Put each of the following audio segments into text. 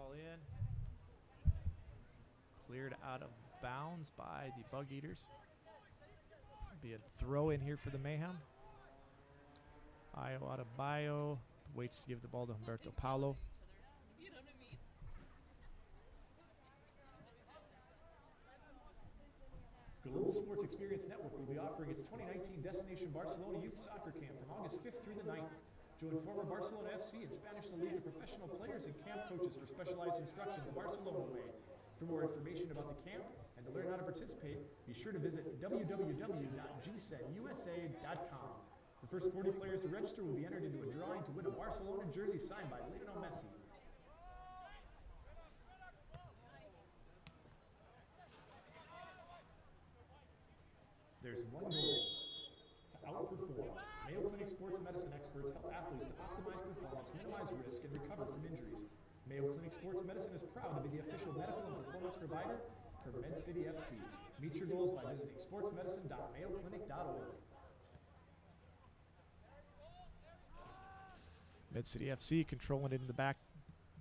ball in. Cleared out of bounds by the Bugeaters. Be a throw in here for the Mayhem. Ayo Adebayo waits to give the ball to Humberto Paulo. Global Sports Experience Network will be offering its 2019 Destination Barcelona Youth Soccer Camp from August 5th through the 9th. Join former Barcelona FC and Spanish La Liga professional players and camp coaches for specialized instruction the Barcelona way. For more information about the camp and to learn how to participate, be sure to visit www.gsenusa.com. The first 40 players to register will be entered into a drawing to win a Barcelona jersey signed by Lionel Messi. There's one goal: to outperform. Mayo Clinic sports medicine experts help athletes to optimize performance, minimize risk, and recover from injuries. Mayo Clinic Sports Medicine is proud to be the official medical and performance provider for Med City FC. Meet your goals by visiting sportsmedicine.mayoclinic.org. Med City FC controlling it in the back.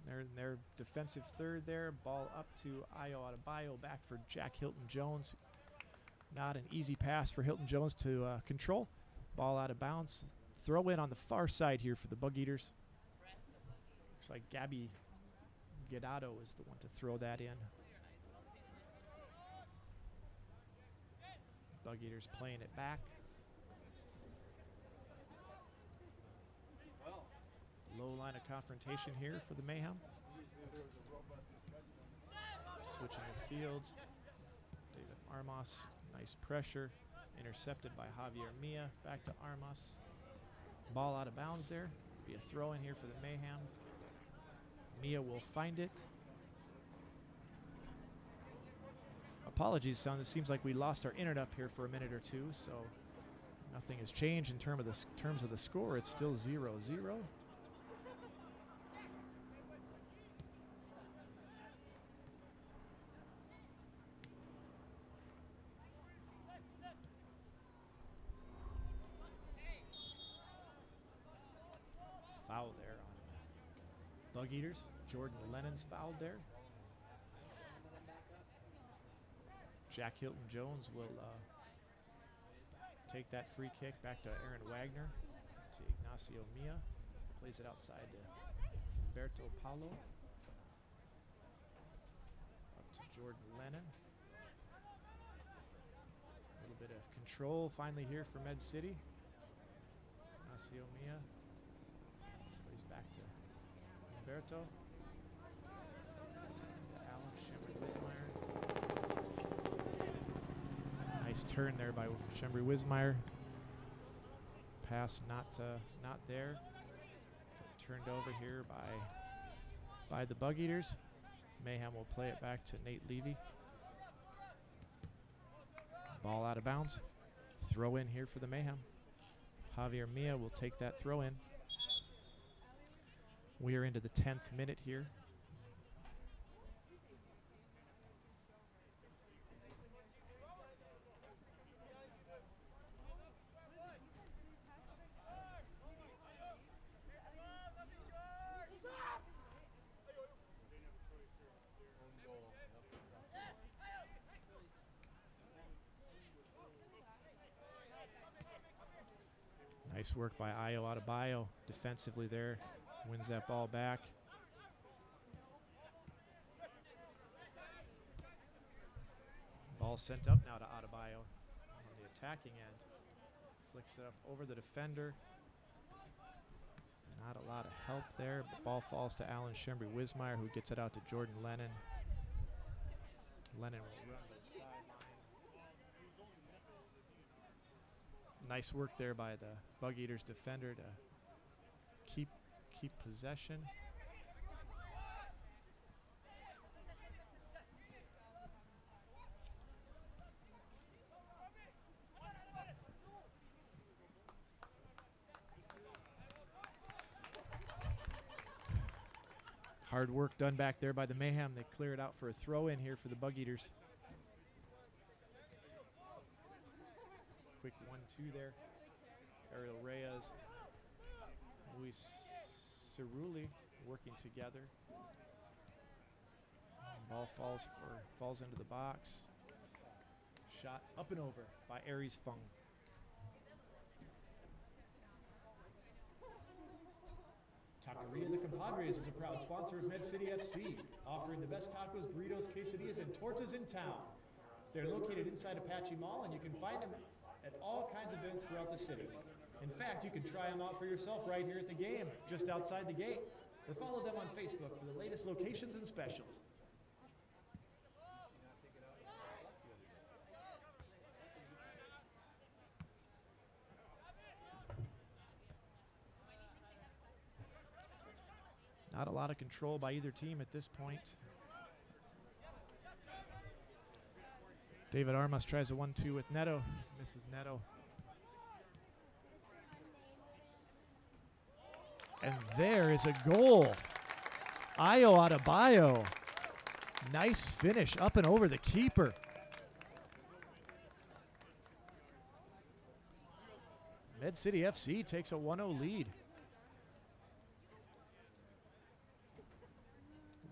They're in their defensive third there. Ball up to Ayo Adebayo, back for Jack Hilton-Jones. Not an easy pass for Hilton-Jones to control. Ball out of bounds. Throw in on the far side here for the Bugeaters. Looks like Gabby Bugeato is the one to throw that in. Bugeaters playing it back. Low line of confrontation here for the Mayhem. Switching the fields. David Armas, nice pressure. Intercepted by Javier Mia. Back to Armas. Ball out of bounds there. Be a throw in here for the Mayhem. Mia will find it. Apologies, son. It seems like we lost our internet up here for a minute or two, so nothing has changed in terms of the score. It's still 0-0. Foul there on Bugeaters. Jordan Lennon's fouled there. Jack Hilton-Jones will take that free kick back to Aaron Wagner. To Ignacio Mia. Plays it outside to Humberto Paulo. Up to Jordan Lennon. A little bit of control finally here for Med City. Ignacio Mia. Plays back to Humberto. To Allen Shembry-Wismeyer. Nice turn there by Shembry-Wismeyer. Pass not there. Turned over here by the Bugeaters. Mayhem will play it back to Nate Levy. Ball out of bounds. Throw in here for the Mayhem. Javier Mia will take that throw in. We are into the 10th minute here. Nice work by Ayo Adebayo defensively there. Wins that ball back. Ball sent up now to Adebayo on the attacking end. Flicks it up over the defender. Not a lot of help there, but ball falls to Allen Shembry-Wismeyer, who gets it out to Jordan Lennon. Lennon will run to the sideline. Nice work there by the Bugeaters defender to keep possession. Hard work done back there by the Mayhem. They clear it out for a throw in here for the Bugeaters. Quick 1-2 there. Ariel Reyes, Luis Cerulli working together. Ball falls into the box. Shot up and over by Aries Fung. Taqueria the Compadres is a proud sponsor of Med City FC, offering the best tacos, burritos, quesadillas, and tortas in town. They're located inside Apache Mall, and you can find them at all kinds of events throughout the city. In fact, you can try them out for yourself right here at the game, just outside the gate. Or follow them on Facebook for the latest locations and specials. Not a lot of control by either team at this point. David Armas tries a 1-2 with Neto. Misses Neto. And there is a goal. Ayo Adebayo. Nice finish up and over the keeper. Med City FC takes a 1-0 lead.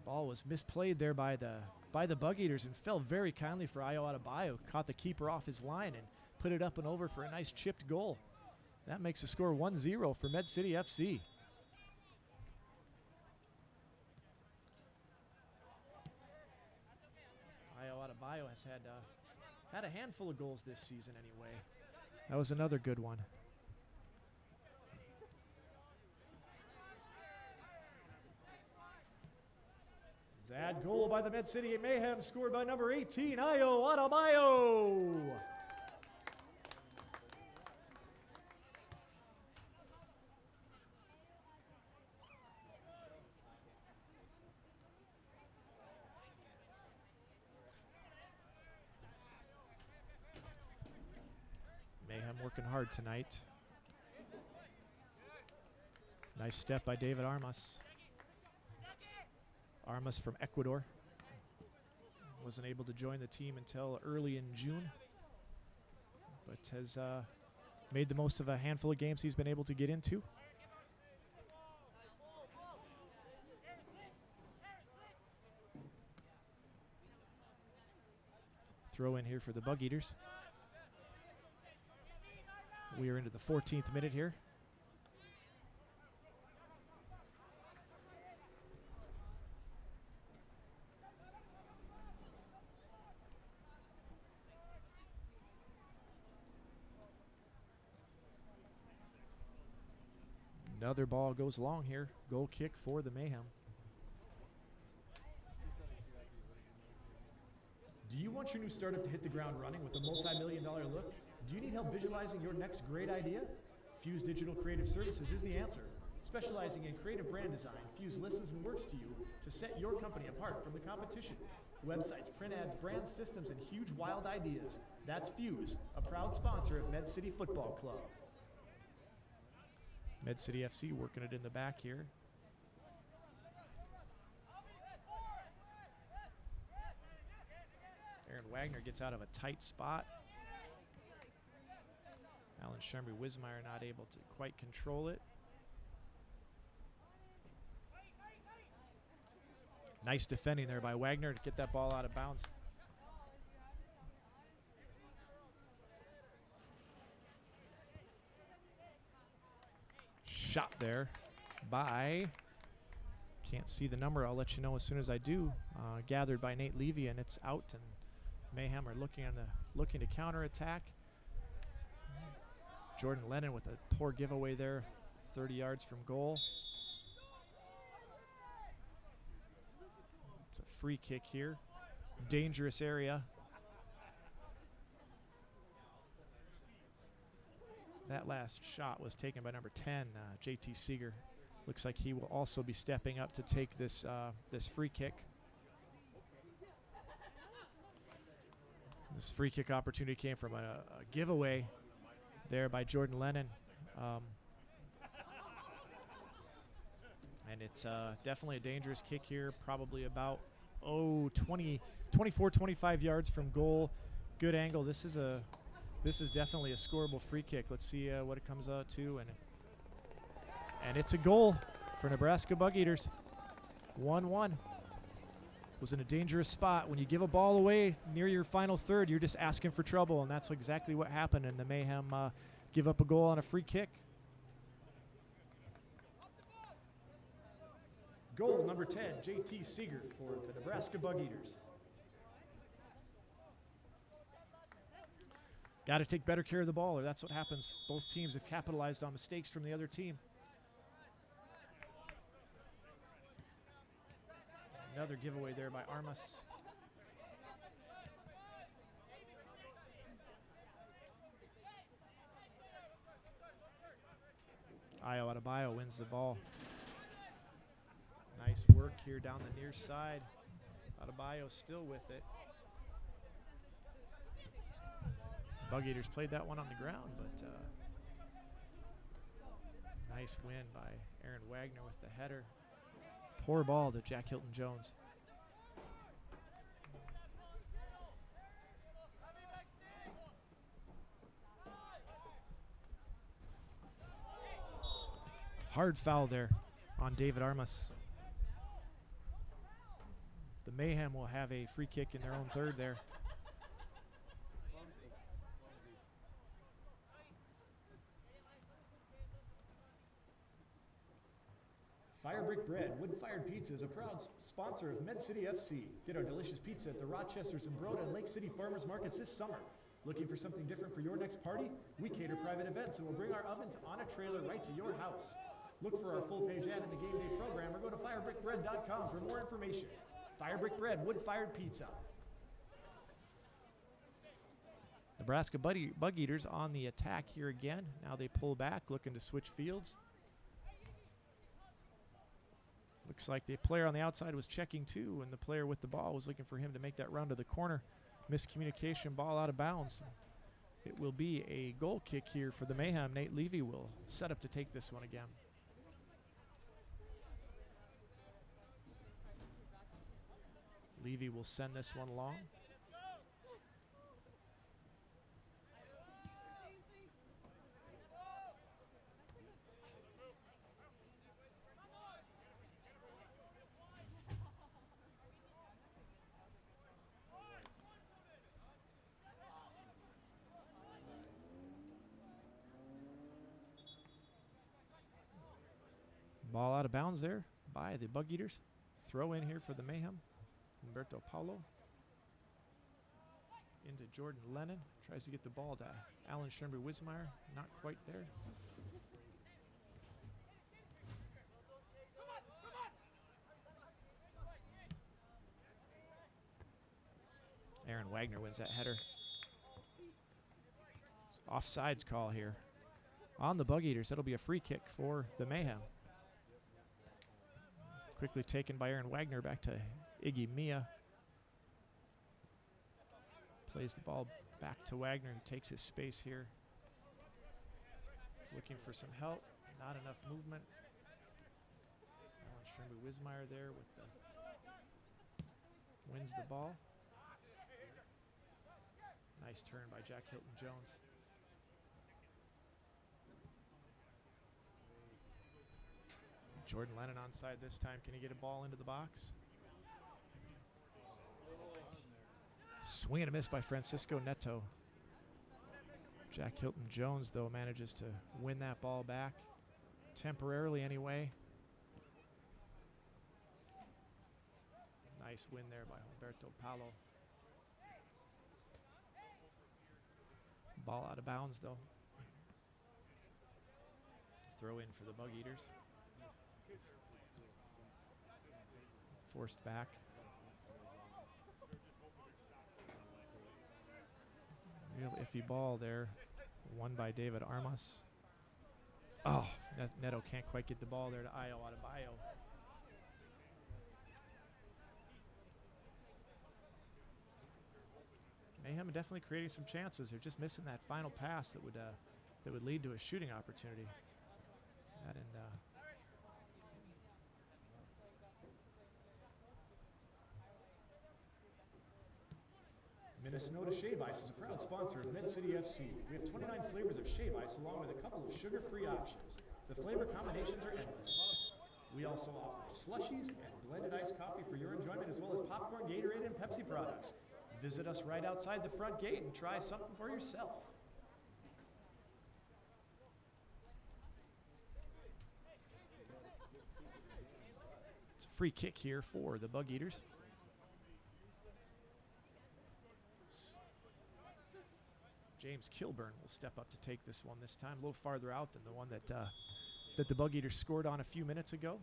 Ball was misplayed there by the Bugeaters and fell very kindly for Ayo Adebayo. Caught the keeper off his line and put it up and over for a nice chipped goal. That makes the score 1-0 for Med City FC. Ayo Adebayo has had a handful of goals this season anyway. That was another good one. That goal by the Med City Mayhem, scored by number 18, Ayo Adebayo. Mayhem working hard tonight. Nice step by David Armas. Armas from Ecuador. Wasn't able to join the team until early in June, but has made the most of a handful of games he's been able to get into. Throw in here for the Bugeaters. We are into the 14th minute here. Another ball goes long here. Goal kick for the Mayhem. Do you want your new startup to hit the ground running with a multi-million-dollar look? Do you need help visualizing your next great idea? Fuse Digital Creative Services is the answer. Specializing in creative brand design, Fuse listens and works to you to set your company apart from the competition. Websites, print ads, brand systems, and huge wild ideas. That's Fuse, a proud sponsor of Med City Football Club. Med City FC working it in the back here. Aaron Wagner gets out of a tight spot. Alan Schembri-Wismeyer not able to quite control it. Nice defending there by Wagner to get that ball out of bounds. Shot there by, can't see the number, I'll let you know as soon as I do, gathered by Nate Levy, and it's out, and Mayhem are looking to counterattack. Jordan Lennon with a poor giveaway there, 30 yards from goal. It's a free kick here, dangerous area. That last shot was taken by number 10, JT Seeger. Looks like he will also be stepping up to take this this free kick. This free kick opportunity came from a giveaway there by Jordan Lennon. And it's definitely a dangerous kick here, probably about 24, 25 yards from goal. Good angle. This is definitely a scoreable free kick. Let's see what it comes out to, and it's a goal for Nebraska Bugeaters. 1-1. was in a dangerous spot. When you give a ball away near your final third, you're just asking for trouble, and that's exactly what happened. And the Mayhem give up a goal on a free kick. Goal number 10, J.T. Seeger for the Nebraska Bugeaters. Got to take better care of the ball, or that's what happens. Both teams have capitalized on mistakes from the other team. Another giveaway there by Armas. Ayo Adebayo wins the ball. Nice work here down the near side. Adebayo still with it. Bugeaters played that one on the ground, but nice win by Aaron Wagner with the header. Poor ball to Jack Hilton Jones. Hard foul there on David Armas. The Mayhem will have a free kick in their own third there. Firebrick Bread, wood-fired pizza, is a proud sponsor of Med City FC. Get our delicious pizza at the Rochester, Zimbrota, and Lake City Farmers Markets this summer. Looking for something different for your next party? We cater private events and we'll bring our oven on a trailer right to your house. Look for our full-page ad in the game day program or go to firebrickbread.com for more information. Firebrick Bread, wood-fired pizza. Nebraska Bugeaters on the attack here again. Now they pull back, looking to switch fields. Looks like the player on the outside was checking too, and the player with the ball was looking for him to make that run to the corner. Miscommunication, ball out of bounds. It will be a goal kick here for the Mayhem. Nate Levy will set up to take this one again. Levy will send this one along. Ball out of bounds there by the Bugeaters. Throw in here for the Mayhem. Humberto Paulo. Into Jordan Lennon. Tries to get the ball to Alan Schoenberg-Wismeyer. Not quite there. Aaron Wagner wins that header. Offsides call here on the Bugeaters. That'll be a free kick for the Mayhem. Quickly taken by Aaron Wagner back to Iggy Mia. Plays the ball back to Wagner. He takes his space here. Looking for some help. Not enough movement. Alan Schoenberg-Wismeyer there with the wins the ball. Nice turn by Jack Hilton Jones. Jordan Lennon onside this time. Can he get a ball into the box? Swing and a miss by Francisco Neto. Jack Hilton Jones, though, manages to win that ball back. Temporarily, anyway. Nice win there by Humberto Paulo. Ball out of bounds, though. Throw in for the Bugeaters. Forced back. Real iffy ball there. Won by David Armas. Oh, Neto can't quite get the ball there to Ayo Adebayo. Mayhem definitely creating some chances. They're just missing that final pass that would lead to a shooting opportunity. That in Minnesota Shave Ice is a proud sponsor of Med City FC. We have 29 flavors of shave ice along with a couple of sugar-free options. The flavor combinations are endless. We also offer slushies and blended iced coffee for your enjoyment, as well as popcorn, Gatorade, and Pepsi products. Visit us right outside the front gate and try something for yourself. It's a free kick here for the Bugeaters. James Kilburn will step up to take this one this time, a little farther out than the one that the Bugeaters scored on a few minutes ago.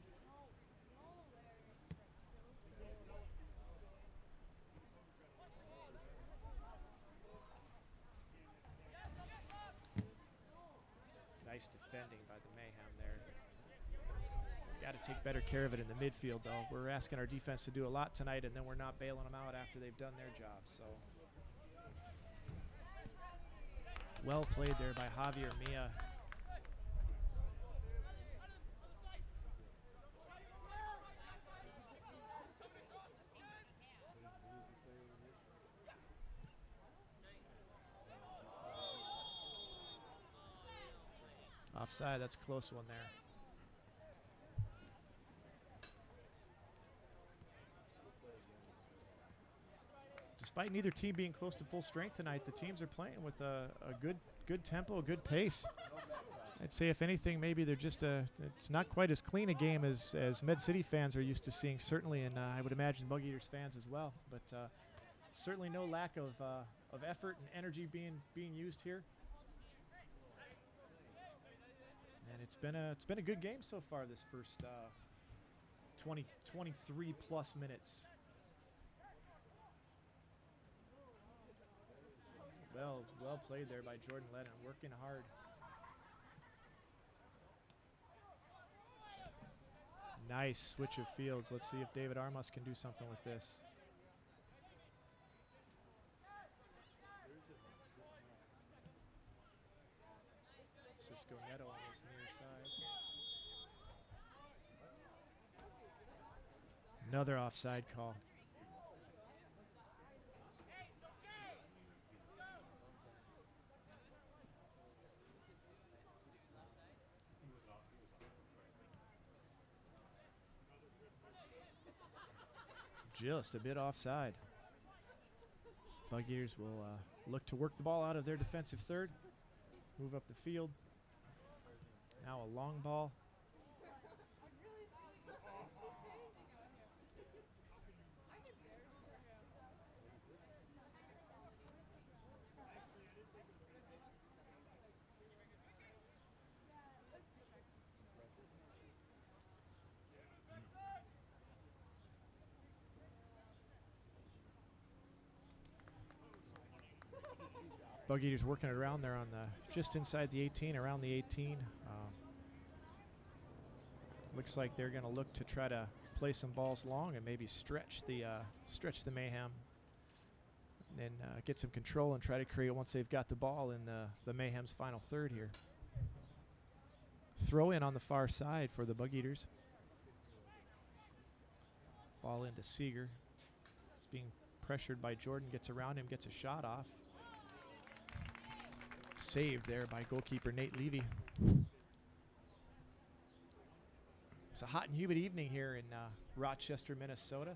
Nice defending by the Mayhem there. Got to take better care of it in the midfield, though. We're asking our defense to do a lot tonight, and then we're not bailing them out after they've done their job. So well played there by Javier Mia. Offside, that's a close one there. Despite neither team being close to full strength tonight, the teams are playing with a good tempo, a good pace. I'd say if anything, maybe they're just it's not quite as clean a game as Med City fans are used to seeing, certainly, and I would imagine Bugeaters fans as well. But certainly no lack of effort and energy being used here. And it's been a good game so far this first 23 plus minutes. Well played there by Jordan Lennon, working hard. Nice switch of fields. Let's see if David Armas can do something with this. Cisco Neto on this near side. Another offside call. Just a bit offside. Bugeaters will look to work the ball out of their defensive third. Move up the field. Now a long ball. Bugeaters working it around there on the just inside the 18, around the 18. Looks like they're going to look to try to play some balls long and maybe stretch the Mayhem, and then get some control and try to create once they've got the ball in the Mayhem's final third here. Throw in on the far side for the Bugeaters. Ball into Seeger. He's being pressured by Jordan, gets around him, gets a shot off. Saved there by goalkeeper Nate Levy. It's a hot and humid evening here in Rochester, Minnesota.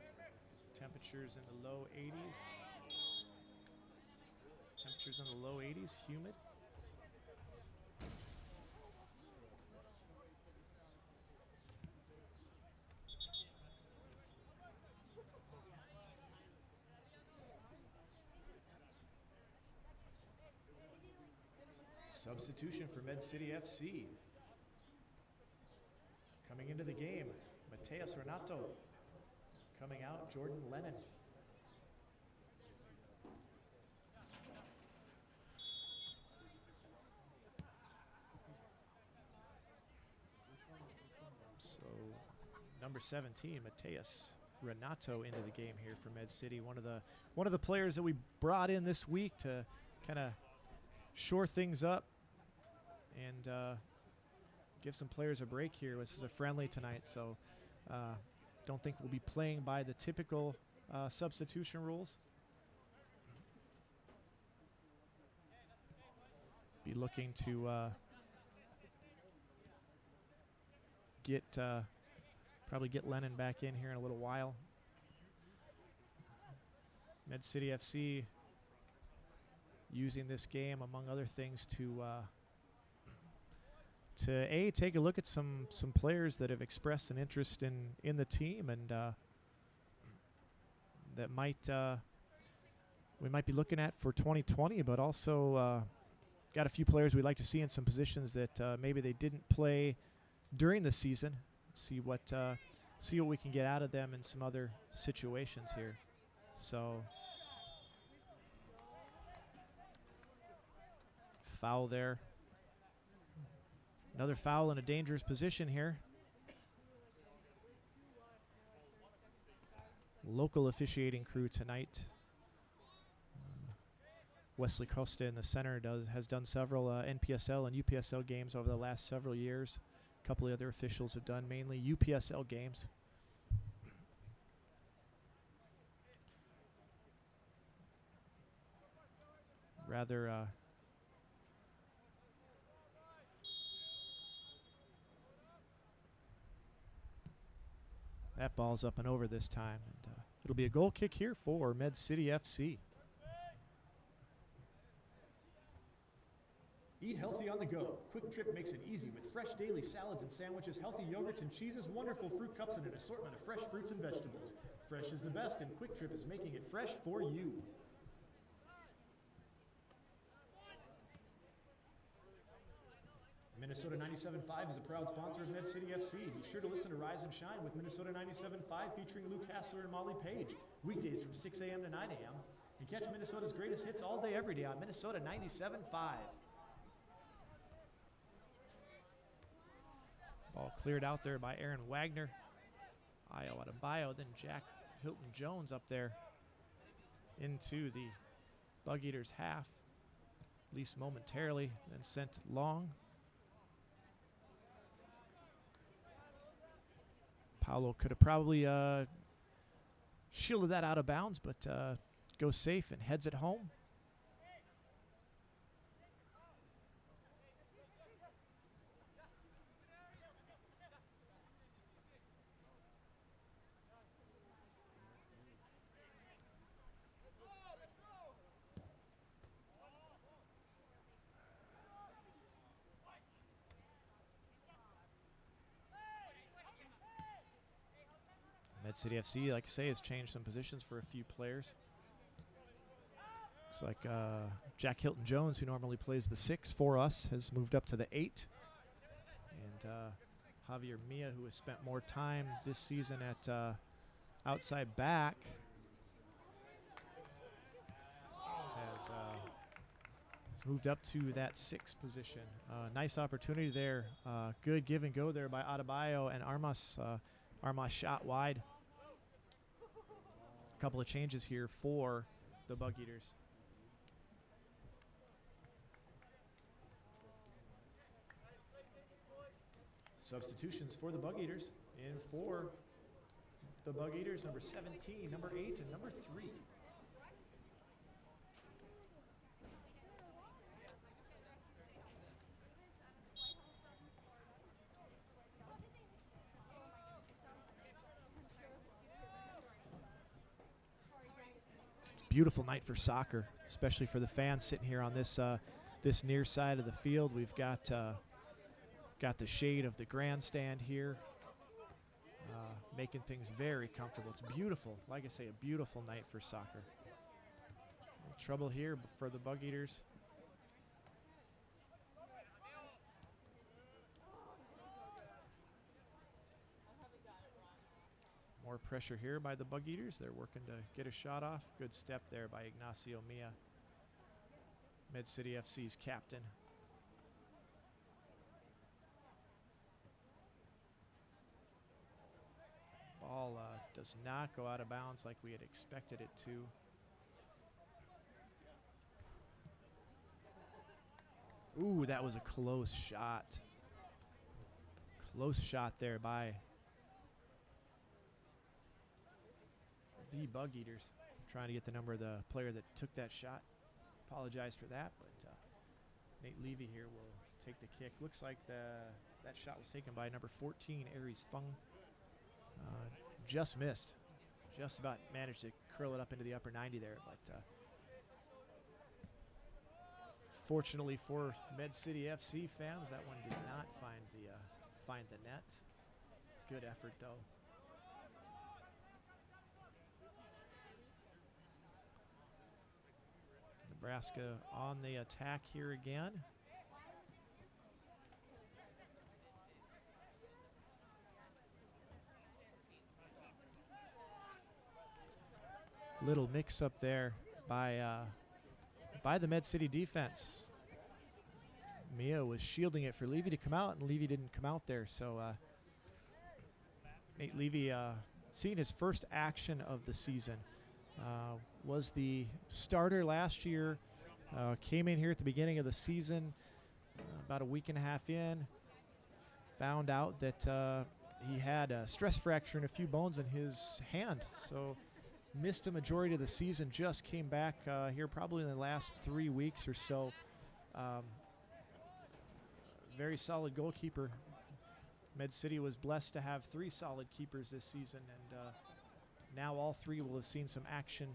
Temperatures in the low 80s. Temperatures in the low 80s, humid. Substitution for Med City FC. Coming into the game, Matthias Renato. Coming out, Jordan Lennon. So, number 17, Matthias Renato into the game here for Med City. One of the players that we brought in this week to kind of shore things up and give some players a break here. This is a friendly tonight, so don't think we'll be playing by the typical substitution rules. Be looking to get Probably get Lennon back in here in a little while. Med City FC using this game, among other things, to take a look at some players that have expressed an interest in the team, and that we might be looking at for 2020, but also got a few players we'd like to see in some positions that maybe they didn't play during the season. See what we can get out of them in some other situations here. So foul there. Another foul in a dangerous position here. Local officiating crew tonight. Wesley Costa in the center has done several NPSL and UPSL games over the last several years. A couple of other officials have done mainly UPSL games. Rather that ball's up and over this time, and it'll be a goal kick here for Med City FC. Eat healthy on the go. Quick Trip makes it easy with fresh daily salads and sandwiches, healthy yogurts and cheeses, wonderful fruit cups, and an assortment of fresh fruits and vegetables. Fresh is the best, and Quick Trip is making it fresh for you. Minnesota 97.5 is a proud sponsor of Med City FC. Be sure to listen to Rise and Shine with Minnesota 97.5 featuring Luke Hassler and Molly Page. Weekdays from 6 a.m. to 9 a.m. And catch Minnesota's greatest hits all day, every day on Minnesota 97.5. Ball cleared out there by Aaron Wagner. Io Adebayo, then Jack Hilton Jones up there into the Bugeaters half, at least momentarily, then sent long. Paolo could have probably shielded that out of bounds, but goes safe and heads it home. Med City FC, like I say, has changed some positions for a few players. Looks like Jack Hilton Jones, who normally plays the 6 for us, has moved up to the 8. And Javier Mia, who has spent more time this season at outside back, has moved up to that 6 position. Nice opportunity there. Good give and go there by Adebayo, and Armas shot wide. A couple of changes here for the Bugeaters. Substitutions for the Bugeaters. In for the Bugeaters, number 17, number 8, and number 3. Beautiful night for soccer, especially for the fans sitting here on this this near side of the field. We've got the shade of the grandstand here, making things very comfortable. It's beautiful. Like I say, a beautiful night for soccer. Trouble here for the Bugeaters. More pressure here by the Bugeaters. They're working to get a shot off. Good step there by Ignacio Mia, Med City FC's captain. Ball does not go out of bounds like we had expected it to. Ooh, that was a close shot. Close shot there by the Bugeaters. Trying to get the number of the player that took that shot. Apologize for that, but Nate Levy here will take the kick. Looks like that shot was taken by number 14, Aries Fung. Just missed. Just about managed to curl it up into the upper 90 there, but fortunately for Med City FC fans, that one did not find the net. Good effort though. Nebraska on the attack here again. Little mix up there by the Med City defense. Mia was shielding it for Levy to come out, and Levy didn't come out there. So Nate Levy seeing his first action of the season. Was the starter last year. Came in here at the beginning of the season, about a week and a half in. Found out that he had a stress fracture and a few bones in his hand. So missed a majority of the season, just came back here probably in the last 3 weeks or so. Very solid goalkeeper. Med City was blessed to have 3 solid keepers this season, and now all 3 will have seen some action.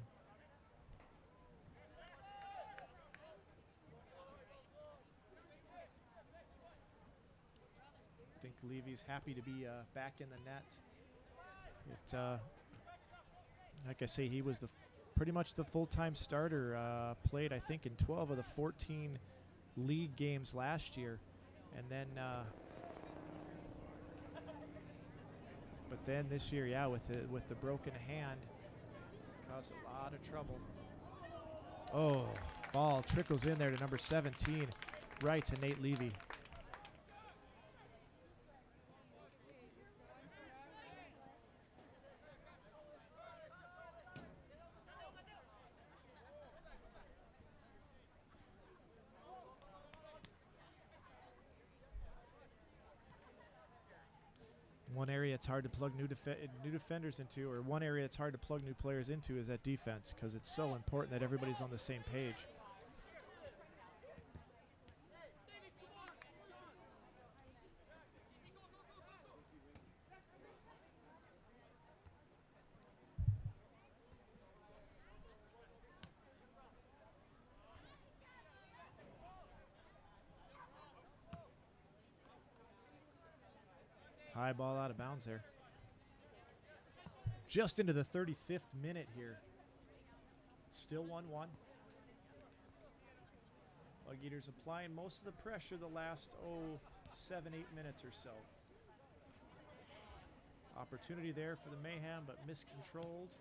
I think Levy's happy to be back in the net. Like I say, he was pretty much the full-time starter. Played, I think, in 12 of the 14 league games last year, and then, but then this year, yeah, with the broken hand, caused a lot of trouble. Oh, ball trickles in there to number 17, right to Nate Levy. One area it's hard to plug new defenders into, or one area it's hard to plug new players into, is that defense, because it's so important that everybody's on the same page. High ball out of bounds there. Just into the 35th minute here. Still 1-1. Bugeaters applying most of the pressure the last 7-8 minutes or so. Opportunity there for the Mayhem, but miscontrolled.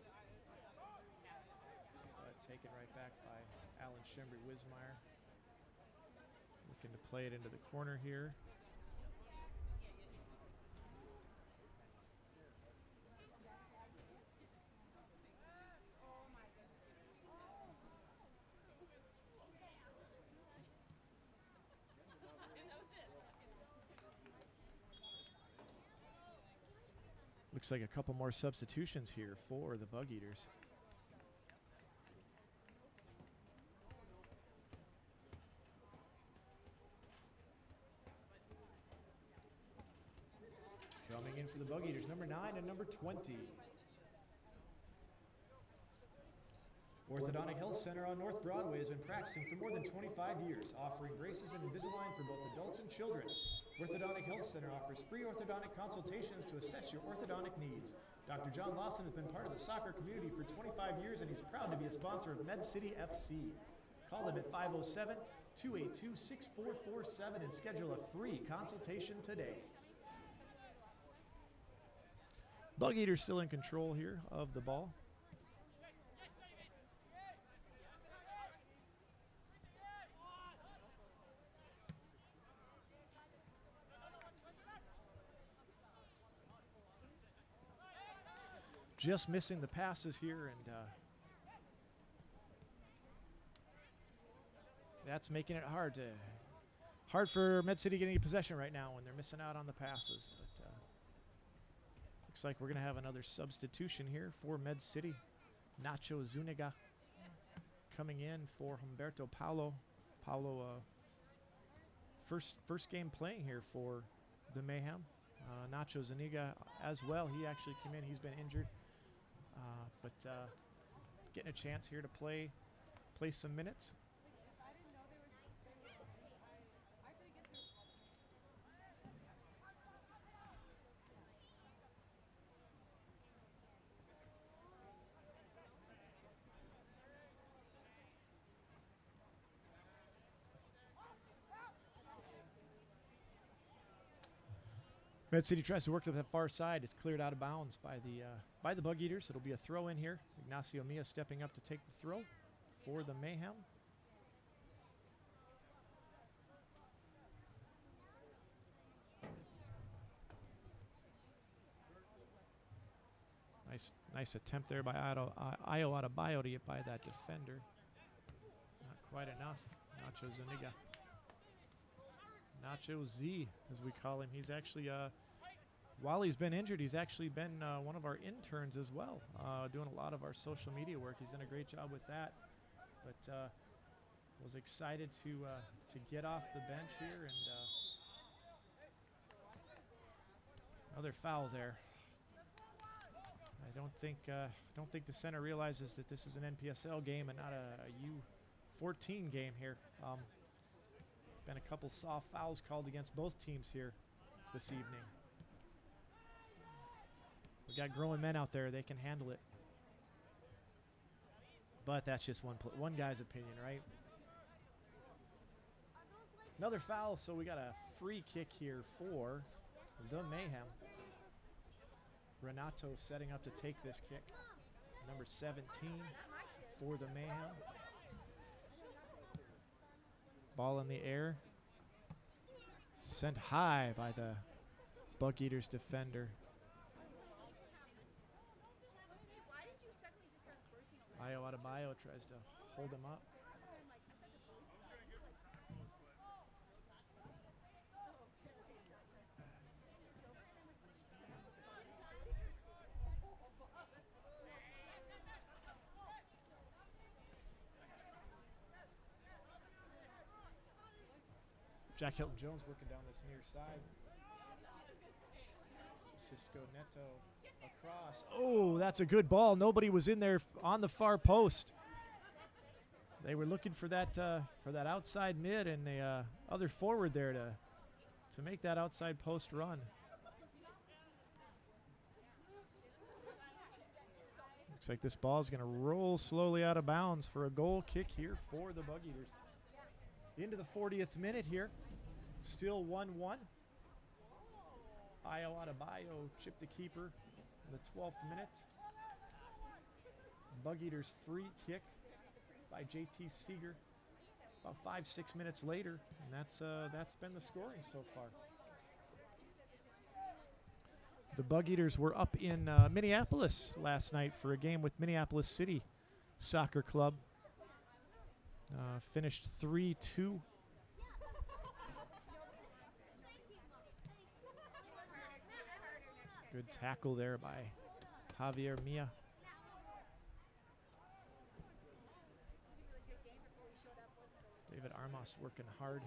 Taken right back by Alan Schembry-Wismeyer. Looking to play it into the corner here. Looks like a couple more substitutions here for the Bugeaters. Coming in for the Bugeaters, number 9 and number 20. Orthodontic Health Center on North Broadway has been practicing for more than 25 years, offering braces and Invisalign for both adults and children. Orthodontic Health Center offers free orthodontic consultations to assess your orthodontic needs. Dr. John Lawson has been part of the soccer community for 25 years, and he's proud to be a sponsor of Med City FC. Call him at 507-282-6447 and schedule a free consultation today. Bugeaters still in control here of the ball. Just missing the passes here, and that's making it hard for Med City getting possession right now when they're missing out on the passes. But looks like we're going to have another substitution here for Med City. Nacho Zuniga coming in for Humberto Paulo. Paulo, first game playing here for the Mayhem. Nacho Zuniga as well. He actually came in. He's been injured. But getting a chance here to play some minutes. Med City tries to work to the far side. It's cleared out of bounds by the Bugeaters. It'll be a throw in here. Ignacio Mia stepping up to take the throw for the Mayhem. Nice attempt there by Ayo Adebayo to get by that defender. Not quite enough. Nacho Zuniga. Nacho Z, as we call him. He's actually, while he's been injured, he's actually been one of our interns as well, doing a lot of our social media work. He's done a great job with that. But was excited to get off the bench here, and another foul there. I don't think the center realizes that this is an NPSL game and not a U14 game here. Been a couple soft fouls called against both teams here this evening. We got grown men out there; they can handle it. But that's just one guy's opinion, right? Another foul, so we got a free kick here for the Mayhem. Renato setting up to take this kick. Number 17 for the Mayhem. Ball in the air. Sent high by the Bugeaters defender. Ayo Adebayo tries to hold him up. Jack Hilton Jones working down this near side. Cisco Neto across. Oh, that's a good ball. Nobody was in there on the far post. They were looking for that outside mid and the other forward there to make that outside post run. Looks like this ball is going to roll slowly out of bounds for a goal kick here for the Bugeaters. Into the 40th minute here. Still 1-1. Ayo Adebayo chipped the keeper in the 12th minute. Bugeaters free kick by JT Seeger about 5-6 minutes later, and that's been the scoring so far. The Bugeaters were up in Minneapolis last night for a game with Minneapolis City Soccer Club. Finished 3-2. Good tackle there by Javier Mia. David Armas working hard.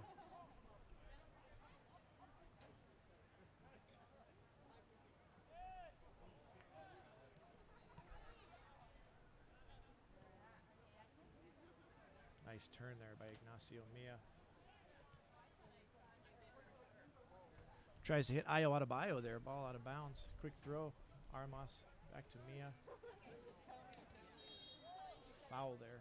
Nice turn there by Ignacio Mia. Tries to hit Ayo Adebayo there. Ball out of bounds. Quick throw. Armas back to Mia. Foul there.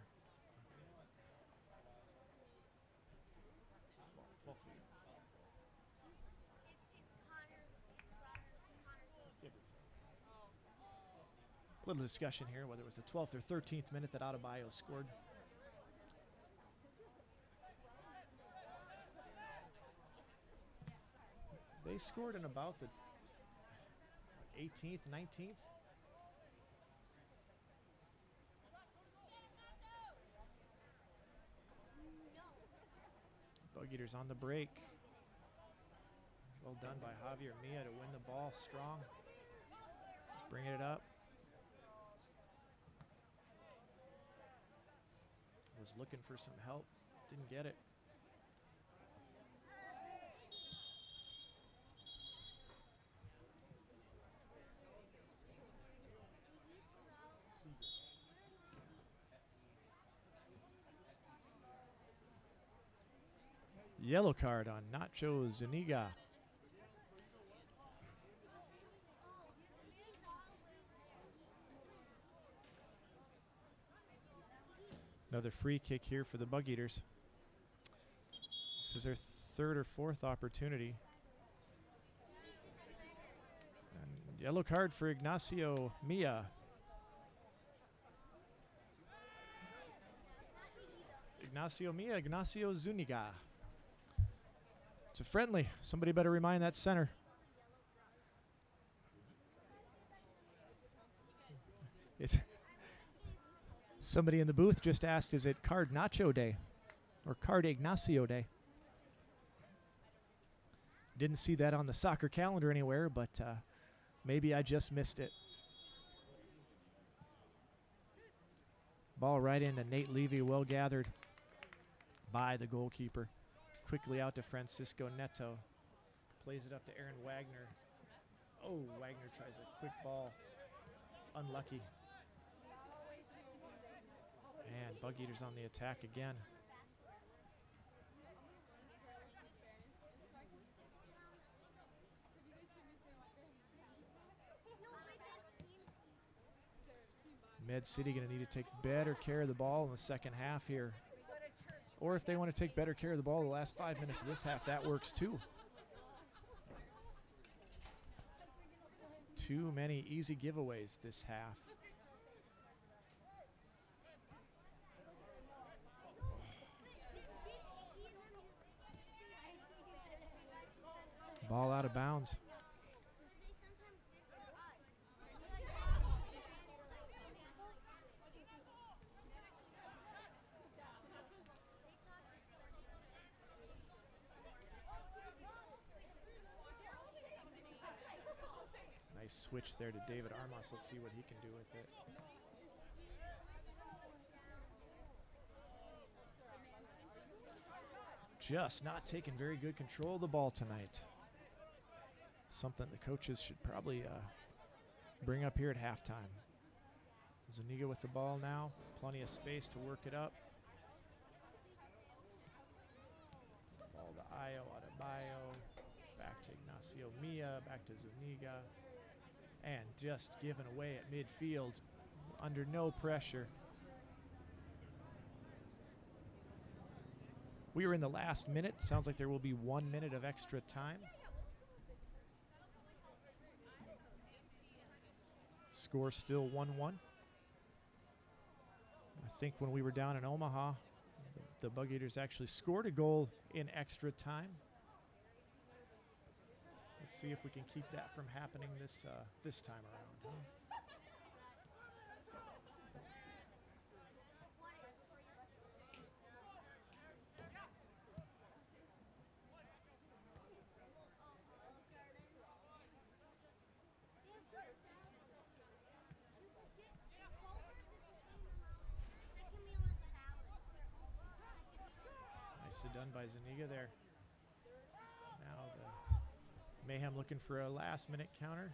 Little discussion here whether it was the 12th or 13th minute that Adebayo scored. They scored in about the 18th, 19th. Bugeaters on the break. Well done by Javier Mia to win the ball strong. Just bringing it up. Was looking for some help. Didn't get it. Yellow card on Nacho Zuniga. Another free kick here for the Bugeaters. This is their third or fourth opportunity. And yellow card for Ignacio Mia. Ignacio Zuniga. It's a friendly. Somebody better remind that center. Somebody in the booth just asked, is it Card Nacho Day or Card Ignacio Day? Didn't see that on the soccer calendar anywhere, but maybe I just missed it. Ball right into Nate Levy, well gathered by the goalkeeper. Quickly out to Francisco Neto. Plays it up to Aaron Wagner. Oh, Wagner tries a quick ball. Unlucky. And Bugeaters on the attack again. Med City going to need to take better care of the ball in the second half here. Or if they want to take better care of the ball the last 5 minutes of this half, that works too. Too many easy giveaways this half. Ball out of bounds. Nice switch there to David Armas. Let's see what he can do with it. Just not taking very good control of the ball tonight. Something the coaches should probably bring up here at halftime. Zuniga with the ball now. Plenty of space to work it up. Ball to Ayo, Adebayo. Back to Ignacio Mia. Back to Zuniga. And just given away at midfield. Under no pressure. We are in the last minute. Sounds like there will be 1 minute of extra time. Score still 1-1. I think when we were down in Omaha, the Bugeaters actually scored a goal in extra time. Let's see if we can keep that from happening this time around. Nicely done by Zuniga there. Now the Mayhem looking for a last-minute counter.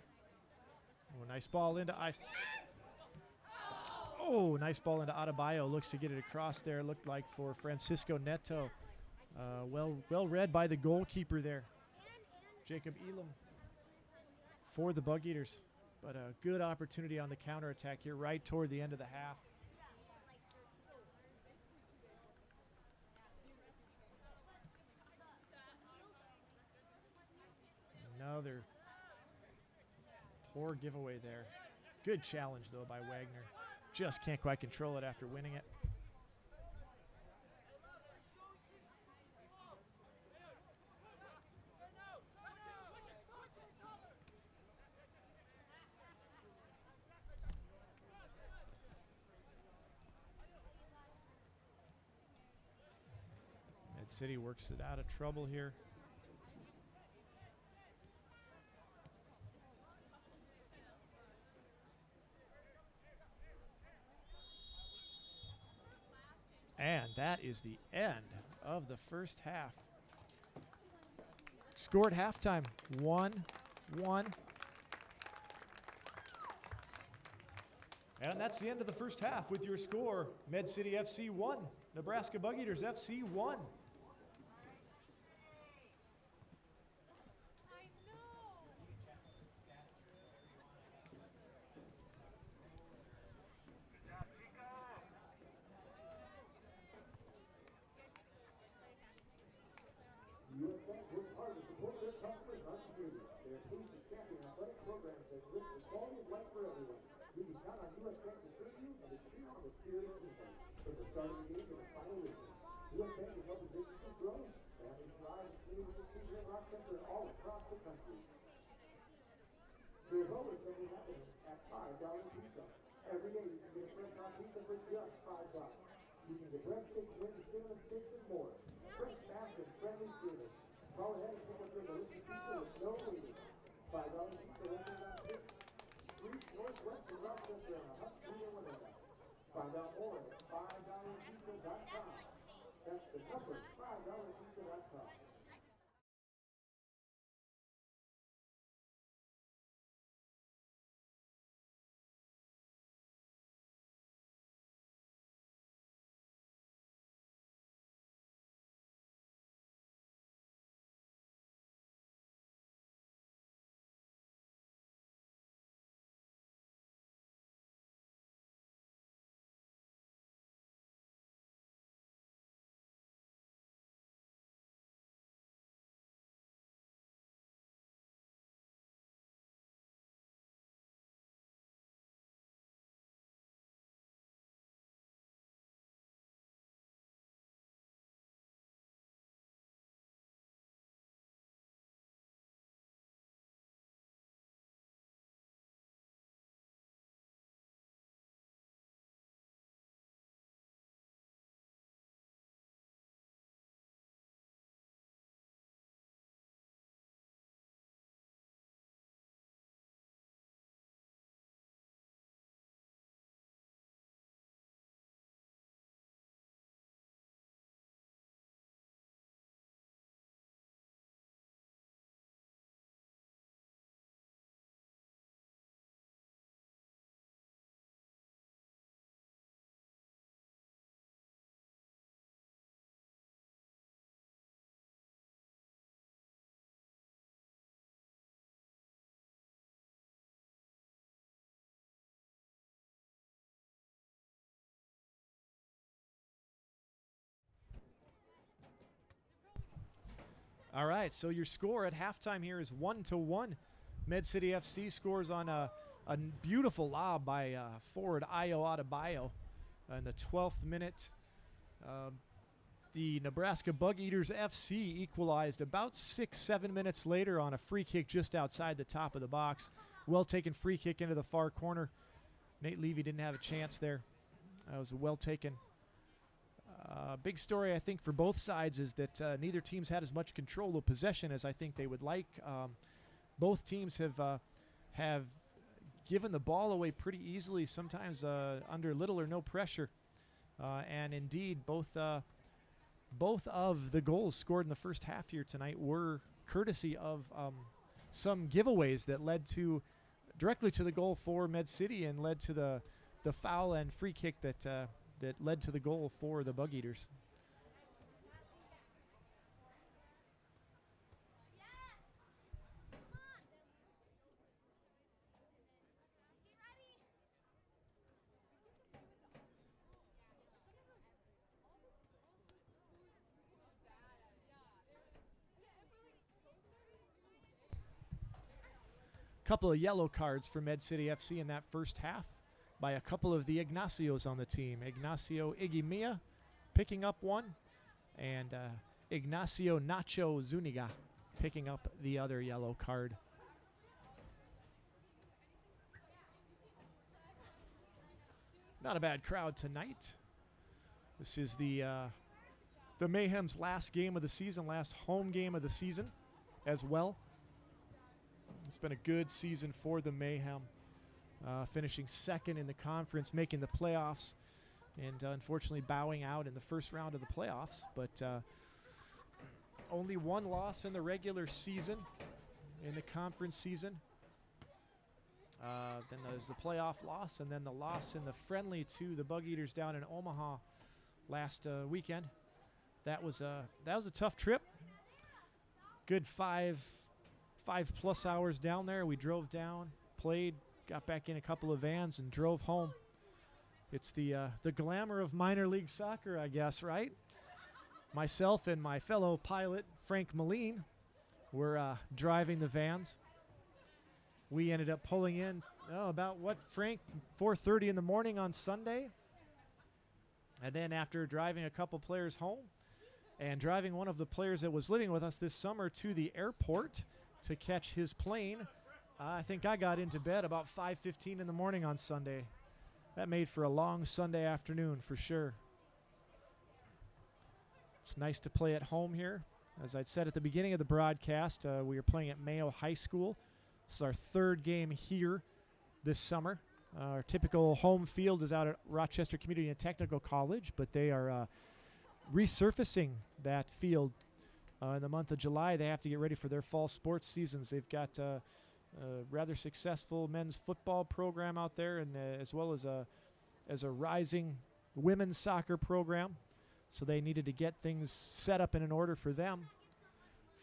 Oh, nice ball into nice ball into Adebayo. Looks to get it across there. Looked like for Francisco Neto. Well read by the goalkeeper there, Jacob Elam, for the Bugeaters. But a good opportunity on the counterattack here right toward the end of the half. Another poor giveaway there. Good challenge, though, by Wagner. Just can't quite control it after winning it. Med City works it out of trouble here. And that is the end of the first half. Score at halftime, 1-1. And that's the end of the first half with your score, Med City FC 1, Nebraska Bugeaters FC 1. bank works hard to support their customers and our community. They are pleased to champion athletic programs that lift the quality of life for everyone. You can count on U.S. Bank to serve you and to cheer on the spirit of teamwork. From the start of the game to the final whistle, U.S. Bank is helping businesses grow, families thrive, and communities succeed here in Rochester and all across the country. There's always something happening at $5 pizza. Every day you can get a fresh hot pizza for just $5. You can get breadsticks, wings, cinnamon sticks, and more. Fresh, fast, and friendly service. Call ahead and pick up your delicious pizza with no waiting. $5 pizza opens on 6th Street Northwest in Rochester on a hot street in Winona. Find out more at $5pizza.com. That's the number, $5pizza.com. All right, so your score at halftime here is 1-1. Med City FC scores on a beautiful lob by forward Ayo Adebayo in the 12th minute. The Nebraska Bugeaters FC equalized about 6-7 minutes later on a free kick just outside the top of the box. Well taken free kick into the far corner. Nate Levy didn't have a chance there. That was a well taken. Big story, I think, for both sides is that neither team's had as much control of possession as I think they would like. Both teams have given the ball away pretty easily, sometimes under little or no pressure. And indeed, both of the goals scored in the first half here tonight were courtesy of some giveaways that led to directly to the goal for Med City and led to the foul and free kick that led to the goal for the Bugeaters. Couple of yellow cards for Med City FC in that first half by a couple of the Ignacios on the team. Ignacio Igimia picking up one, and Ignacio Nacho Zuniga picking up the other yellow card. Not a bad crowd tonight. This is the Mayhem's last game of the season, last home game of the season as well. It's been a good season for the Mayhem, finishing second in the conference, making the playoffs, and unfortunately bowing out in the first round of the playoffs. But only one loss in the regular season, in the conference season. Then there's the playoff loss, and then the loss in the friendly to the Bugeaters down in Omaha last weekend. That was a tough trip. Good 5+ hours down there. We drove down, played, got back in a couple of vans, and drove home. It's the glamour of minor league soccer, I guess, right? myself and my fellow pilot, Frank Moline, were driving the vans. We ended up pulling in about what, Frank, 4:30 in the morning on Sunday. And then after driving a couple players home and driving one of the players that was living with us this summer to the airport to catch his plane, I think I got into bed about 5:15 in the morning on Sunday. That made for a long Sunday afternoon for sure. It's nice to play at home here. As I'd said at the beginning of the broadcast, we are playing at Mayo High School. This is our third game here this summer. Our typical home field is out at Rochester Community and Technical College, but they are resurfacing that field in the month of July. They have to get ready for their fall sports seasons. They've got a rather successful men's football program out there, and as well as a rising women's soccer program. So they needed to get things set up in an order for them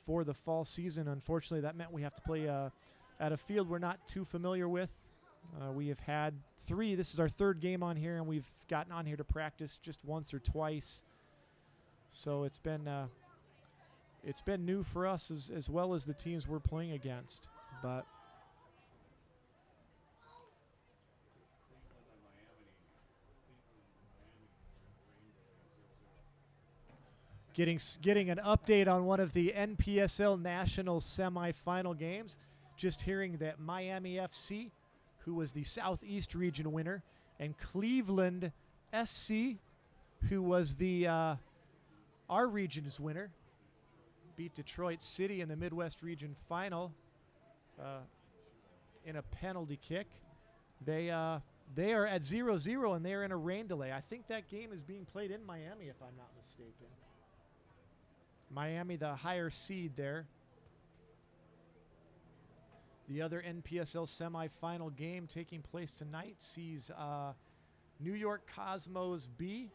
for the fall season. Unfortunately, that meant we have to play at a field we're not too familiar with. We have had three. This is our third game on here, and we've gotten on here to practice just once or twice. So it's been new for us as well as the teams we're playing against. But getting an update on one of the NPSL National semifinal games. Just hearing that Miami FC, who was the Southeast Region winner, and Cleveland SC, who was the our region's winner, beat Detroit City in the Midwest Region final in a penalty kick. They are at 0-0, and they are in a rain delay. I think that game is being played in Miami, if I'm not mistaken. Miami, the higher seed there. The other NPSL semifinal game taking place tonight sees New York Cosmos B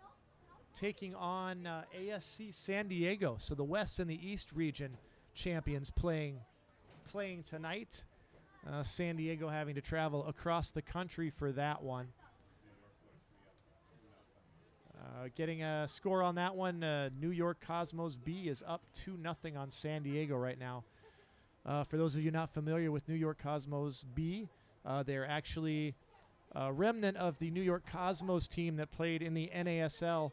taking on ASC San Diego. So the West and the East region champions playing tonight. San Diego having to travel across the country for that one. Getting a score on that one, New York Cosmos B is up 2-0 on San Diego right now. For those of you not familiar with New York Cosmos B, they're actually a remnant of the New York Cosmos team that played in the NASL.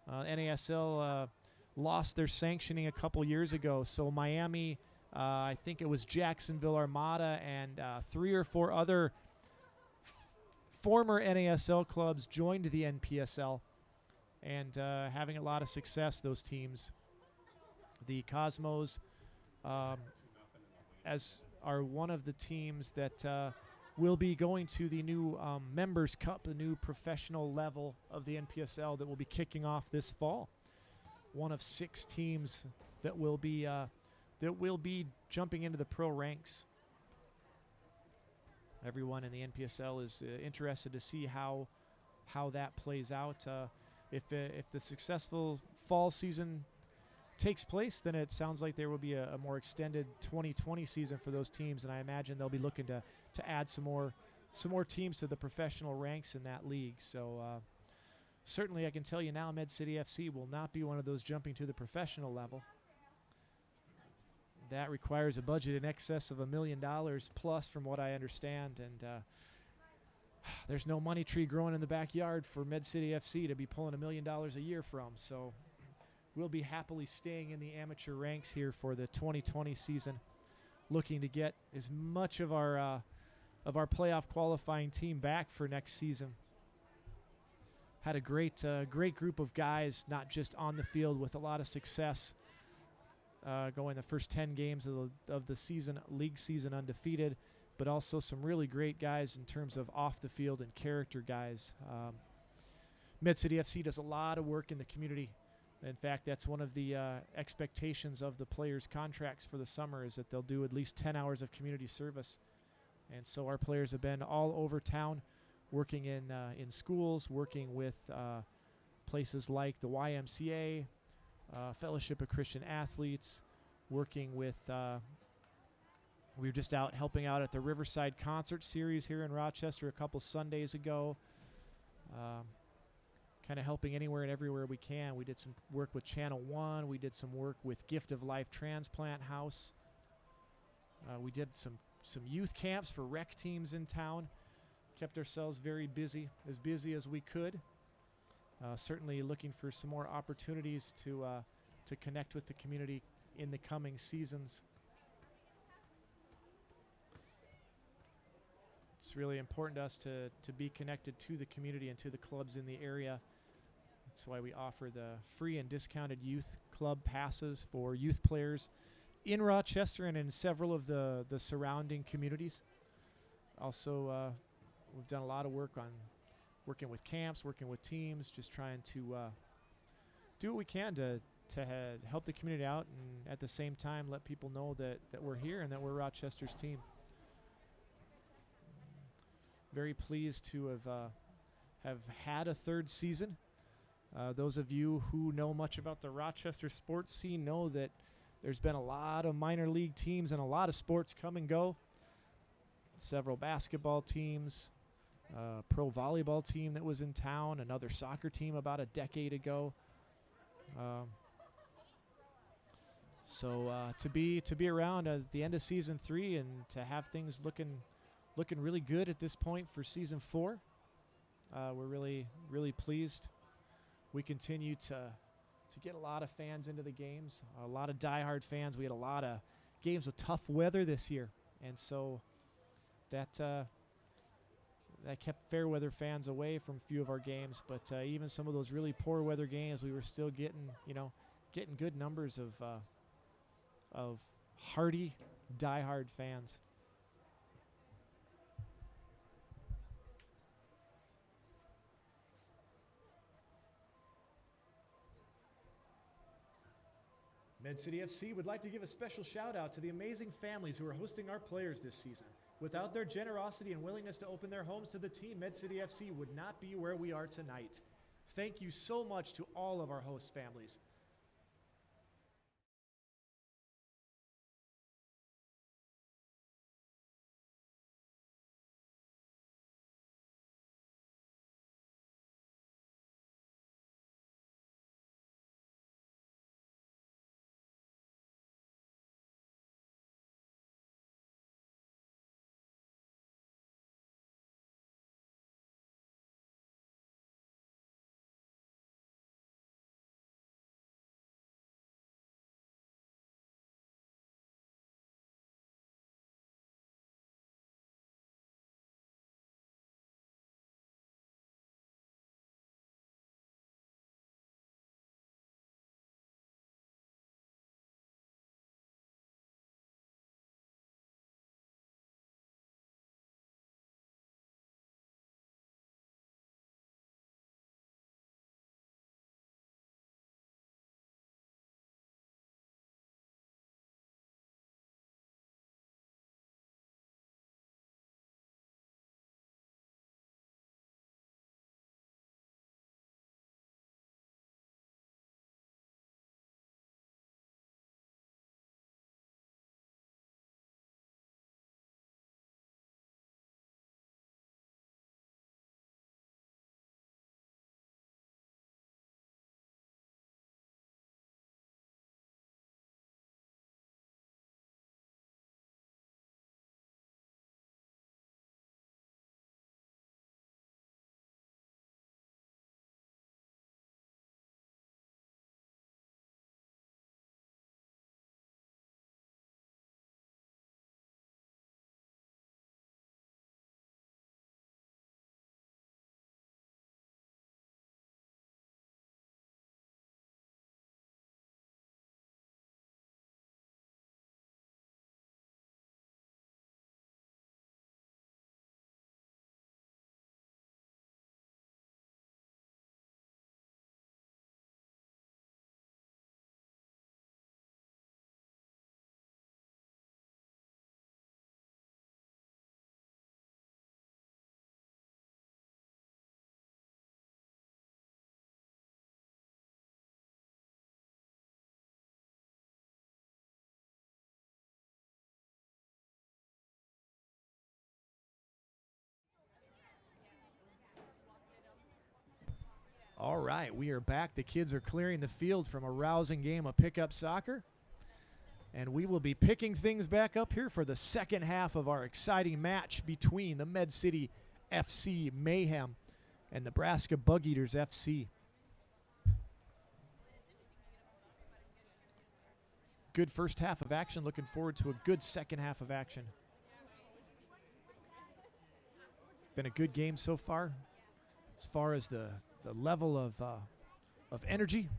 NASL lost their sanctioning a couple years ago, so Miami, I think it was Jacksonville Armada and 3 or 4 other former NASL clubs joined the NPSL, and having a lot of success, those teams. The Cosmos as are one of the teams that will be going to the new Members Cup, the new professional level of the NPSL that will be kicking off this fall. One of 6 teams that will be jumping into the pro ranks. Everyone in the NPSL is interested to see how that plays out. If the successful fall season takes place, then it sounds like there will be a more extended 2020 season for those teams, and I imagine they'll be looking to add some more teams to the professional ranks in that league. So certainly I can tell you now, Med City FC will not be one of those jumping to the professional level. That requires a budget in excess of $1 million plus, from what I understand, and there's no money tree growing in the backyard for Med City FC to be pulling $1 million a year from. So we'll be happily staying in the amateur ranks here for the 2020 season, looking to get as much of our playoff qualifying team back for next season. Had a great group of guys, not just on the field, with a lot of success, going the first 10 games of the season, league season, undefeated, but also some really great guys in terms of off the field and character guys. Med City FC does a lot of work in the community. In fact, that's one of the expectations of the players' contracts for the summer, is that they'll do at least 10 hours of community service. And so our players have been all over town, working in schools, working with places like the YMCA, Fellowship of Christian Athletes, working with we were just out helping out at the Riverside Concert Series here in Rochester a couple Sundays ago. kind of helping anywhere and everywhere we can. We did some work with Channel 1. We did some work with Gift of Life Transplant House. We did some youth camps for rec teams in town. Kept ourselves very busy as we could. Certainly looking for some more opportunities to connect with the community in the coming seasons. It's really important to us to be connected to the community and to the clubs in the area. That's why we offer the free and discounted youth club passes for youth players in Rochester and in several of the surrounding communities. Also, we've done a lot of work on working with camps, working with teams, just trying to do what we can to help the community out, and at the same time let people know that we're here and that we're Rochester's team. Very pleased to have had a third season. Those of you who know much about the Rochester sports scene know that there's been a lot of minor league teams and a lot of sports come and go. Several basketball teams, pro volleyball team that was in town, another soccer team about a decade ago. So to be around at the end of season 3 and to have things looking really good at this point for season 4, we're really pleased. We continue to get a lot of fans into the games, a lot of diehard fans. We had a lot of games with tough weather this year, and so that kept fair weather fans away from a few of our games. But even some of those really poor weather games, we were still getting good numbers of hardy diehard fans. Med City FC would like to give a special shout out to the amazing families who are hosting our players this season. Without their generosity and willingness to open their homes to the team, Med City FC would not be where we are tonight. Thank you so much to all of our host families. All right, we are back. The kids are clearing the field from a rousing game of pickup soccer. And we will be picking things back up here for the second half of our exciting match between the Med City FC Mayhem and Nebraska Bugeaters FC. Good first half of action. Looking forward to a good second half of action. Been a good game so far as the level of energy.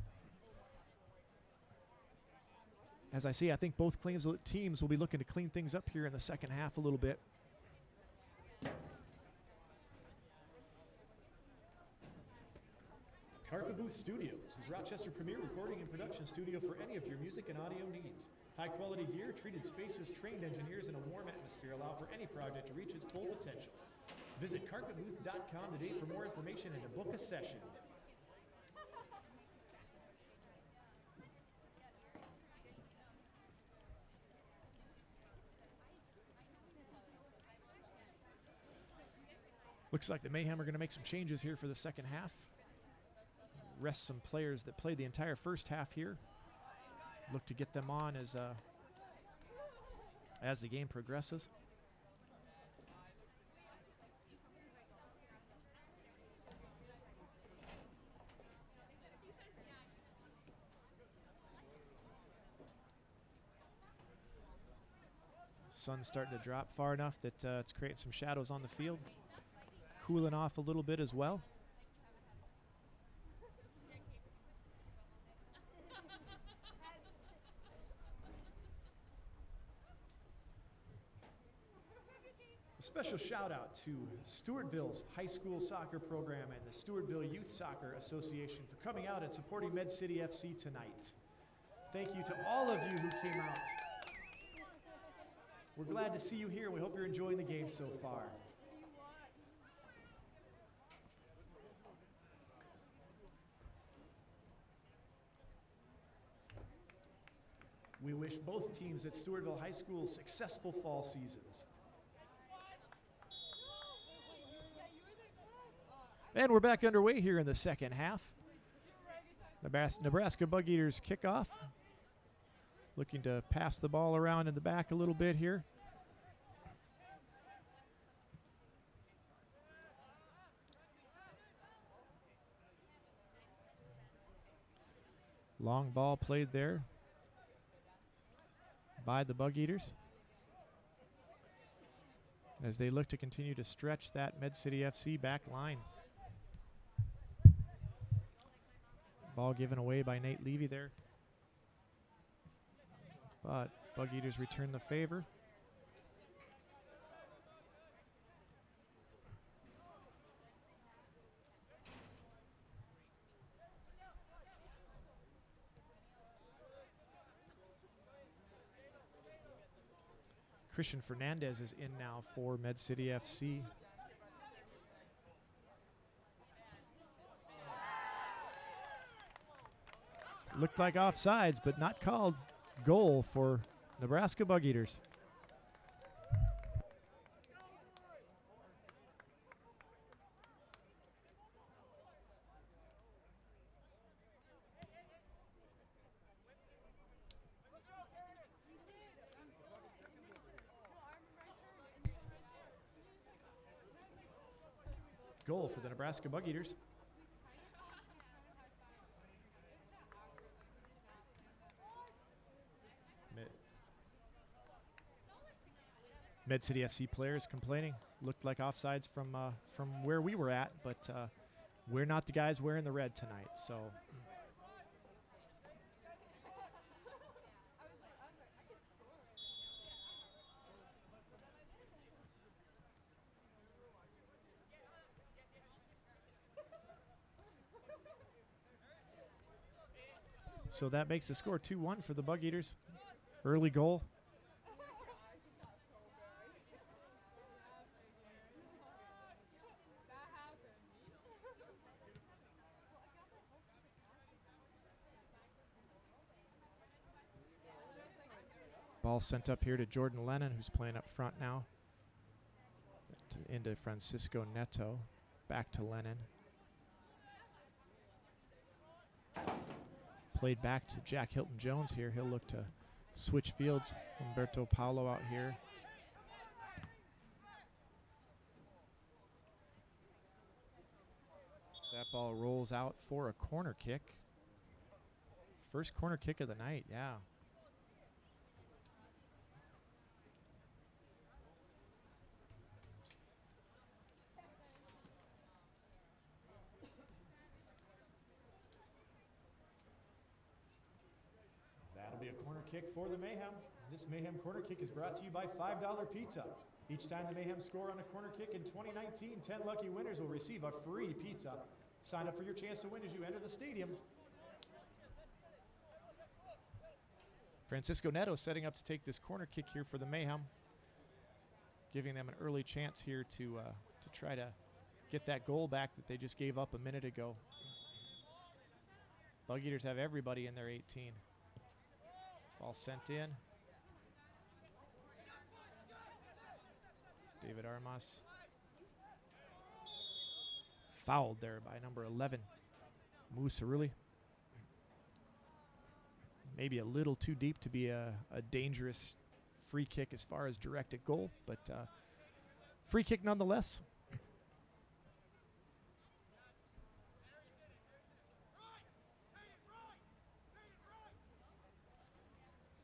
As I see, I think both teams will be looking to clean things up here in the second half a little bit. Carpet Booth Studios is Rochester premier recording and production studio for any of your music and audio needs. High quality gear, treated spaces, trained engineers, and a warm atmosphere allow for any project to reach its full potential. Visit carpetbooth.com today for more information and to book a session. Looks like the Mayhem are going to make some changes here for the second half. Rest some players that played the entire first half here. Look to get them on as the game progresses. Sun's starting to drop far enough that it's creating some shadows on the field. Cooling off a little bit as well. A special shout out to Stewartville's high school soccer program and the Stewartville Youth Soccer Association for coming out and supporting Med City FC tonight. Thank you to all of you who came out. We're glad to see you here, and we hope you're enjoying the game so far. We wish both teams at Stewartville High School successful fall seasons. And we're back underway here in the second half. Nebraska Bugeaters kickoff. Looking to pass the ball around in the back a little bit here. Long ball played there by the Bugeaters as they look to continue to stretch that Med City FC back line. Ball given away by Nate Levy there. But Bugeaters return the favor. Christian Fernandez is in now for Med City FC. Looked like offsides, but not called. Goal for Nebraska Bugeaters. Goal for the Nebraska Bugeaters. Med City FC players complaining. Looked like offsides from where we were at, but we're not the guys wearing the red tonight. So that makes the score 2-1 for the Bugeaters. Early goal. Ball sent up here to Jordan Lennon, who's playing up front now. Into Francisco Neto. Back to Lennon. Played back to Jack Hilton Jones here. He'll look to switch fields. Umberto Paolo out here. That ball rolls out for a corner kick. First corner kick of the night, yeah. That'll be a corner kick for the Mayhem. This Mayhem corner kick is brought to you by $5 Pizza. Each time the Mayhem score on a corner kick in 2019, 10 lucky winners will receive a free pizza. Sign up for your chance to win as you enter the stadium. Francisco Neto setting up to take this corner kick here for the Mayhem, giving them an early chance here to try to get that goal back that they just gave up a minute ago. Bugeaters have everybody in their 18. Ball sent in. David Armas. Fouled there by number 11, Musaruli. Maybe a little too deep to be a dangerous free kick as far as directed goal, but free kick nonetheless.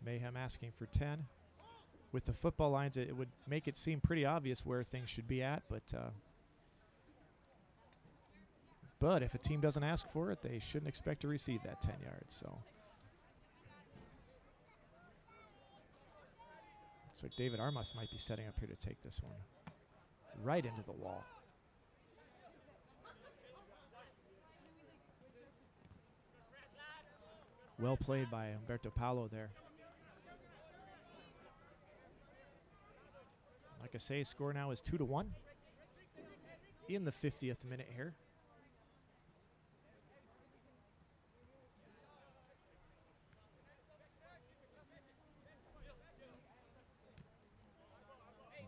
Mayhem asking for 10. With the football lines, it would make it seem pretty obvious where things should be at, but if a team doesn't ask for it, they shouldn't expect to receive that 10 yards. So looks like David Armas might be setting up here to take this one right into the wall. Well played by Umberto Paolo there. Like I say, score now is 2-1 in the 50th minute here.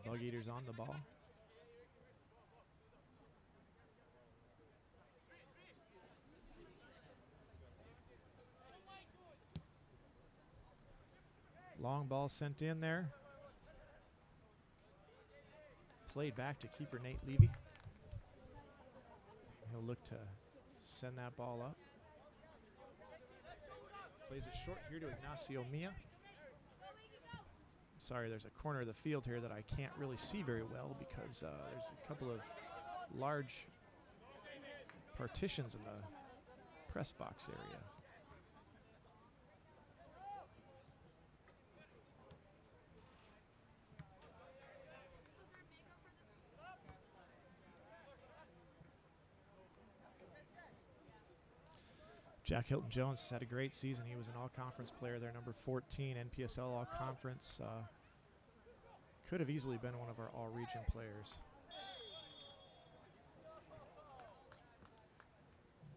Bugeaters on the ball. Long ball sent in there. Played back to keeper Nate Levy. He'll look to send that ball up. Plays it short here to Ignacio Mia. Sorry, there's a corner of the field here that I can't really see very well because there's a couple of large partitions in the press box area. Jack Hilton Jones has had a great season. He was an all-conference player there, number 14, NPSL all-conference. Could have easily been one of our all-region players.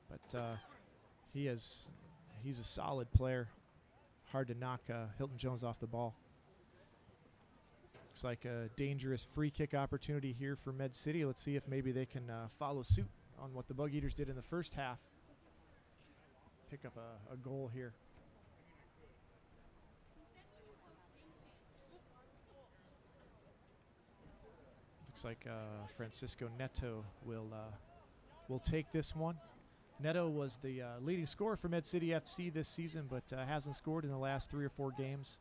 But he's a solid player. Hard to knock Hilton Jones off the ball. Looks like a dangerous free kick opportunity here for Med City. Let's see if maybe they can follow suit on what the Bugeaters did in the first half. Pick up a goal here. Looks like Francisco Neto will take this one. Neto was the leading scorer for Med City FC this season, but hasn't scored in the last 3 or 4 games.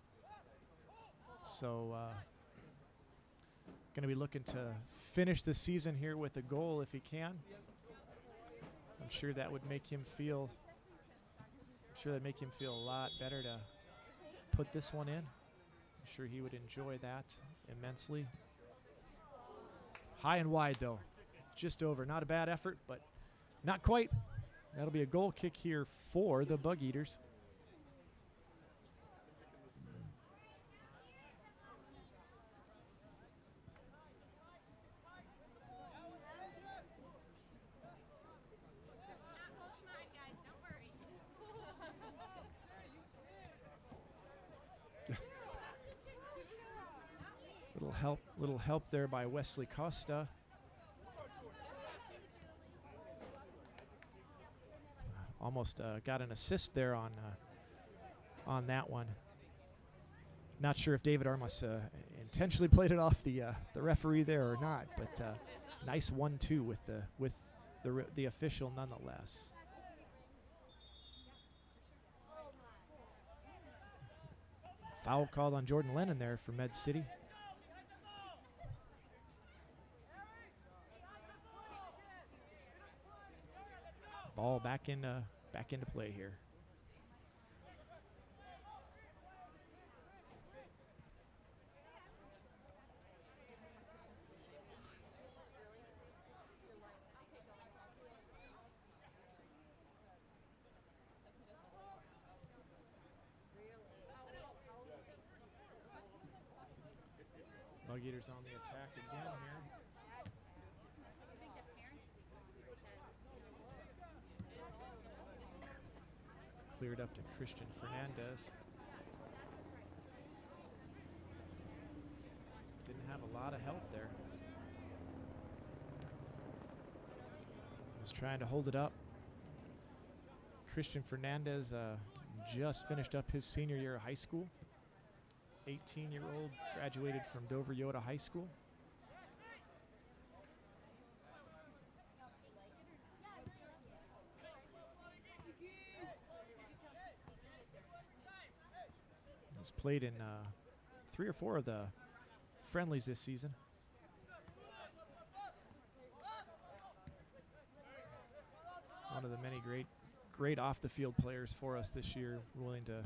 So going to be looking to finish the season here with a goal if he can. I'm sure that would make him feel. That'd make him feel a lot better to put this one in. I'm sure he would enjoy that immensely. High and wide though, just over. Not a bad effort, but not quite. That'll be a goal kick here for the Bugeaters. Little help there by Wesley Costa. Almost got an assist there on that one. Not sure if David Armas intentionally played it off the referee there or not, but nice 1-2 with the official nonetheless. Foul called on Jordan Lennon there for Med City. Ball back into play here. Bugeaters on the attack again here. Cleared up to Christian Fernandez. Didn't have a lot of help there. Was trying to hold it up. Christian Fernandez just finished up his senior year of high school. 18-year-old, graduated from Dover Yoda High School. He's played in 3 or 4 of the friendlies this season. One of the many great off-the-field players for us this year, willing to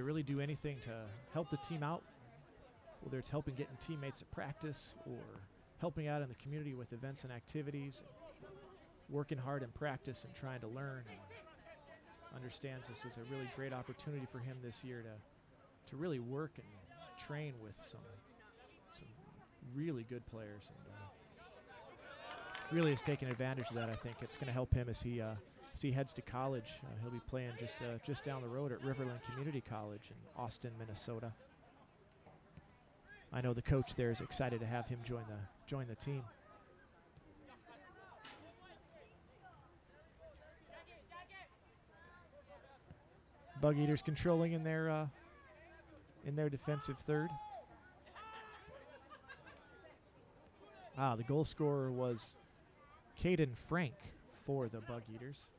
really do anything to help the team out, whether it's helping getting teammates at practice or helping out in the community with events and activities, working hard in practice and trying to learn. Understands this is a really great opportunity for him this year to really work and train with some really good players, and really has taken advantage of that. I think it's going to help him as he heads to college. He'll be playing just down the road at Riverland Community College in Austin, Minnesota. I know the coach there is excited to have him join the team. Bugeaters controlling in their defensive third. The goal scorer was Caden Frank for the Bugeaters.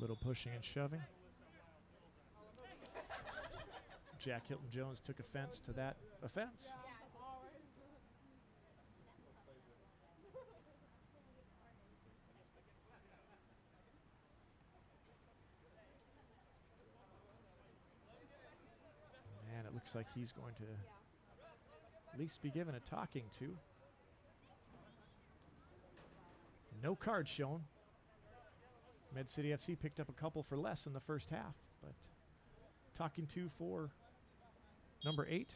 Little pushing and shoving. Jack Hilton Jones took offense to that offense. And it looks like he's going to at least be given a talking to. No card shown. Med City FC picked up a couple for less in the first half, but talking to for number 8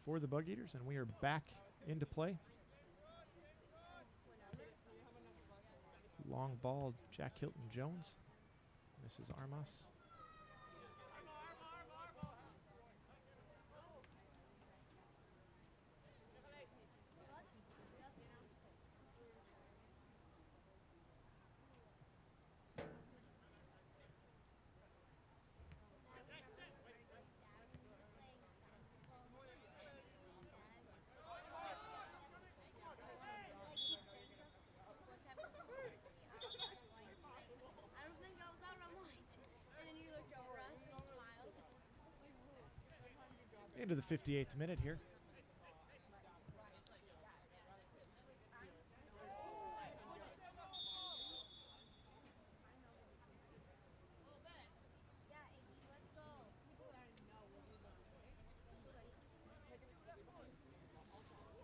for the Bugeaters, and we are back into play. Long ball, Jack Hilton Jones. Misses Armas. Into the 58th minute here.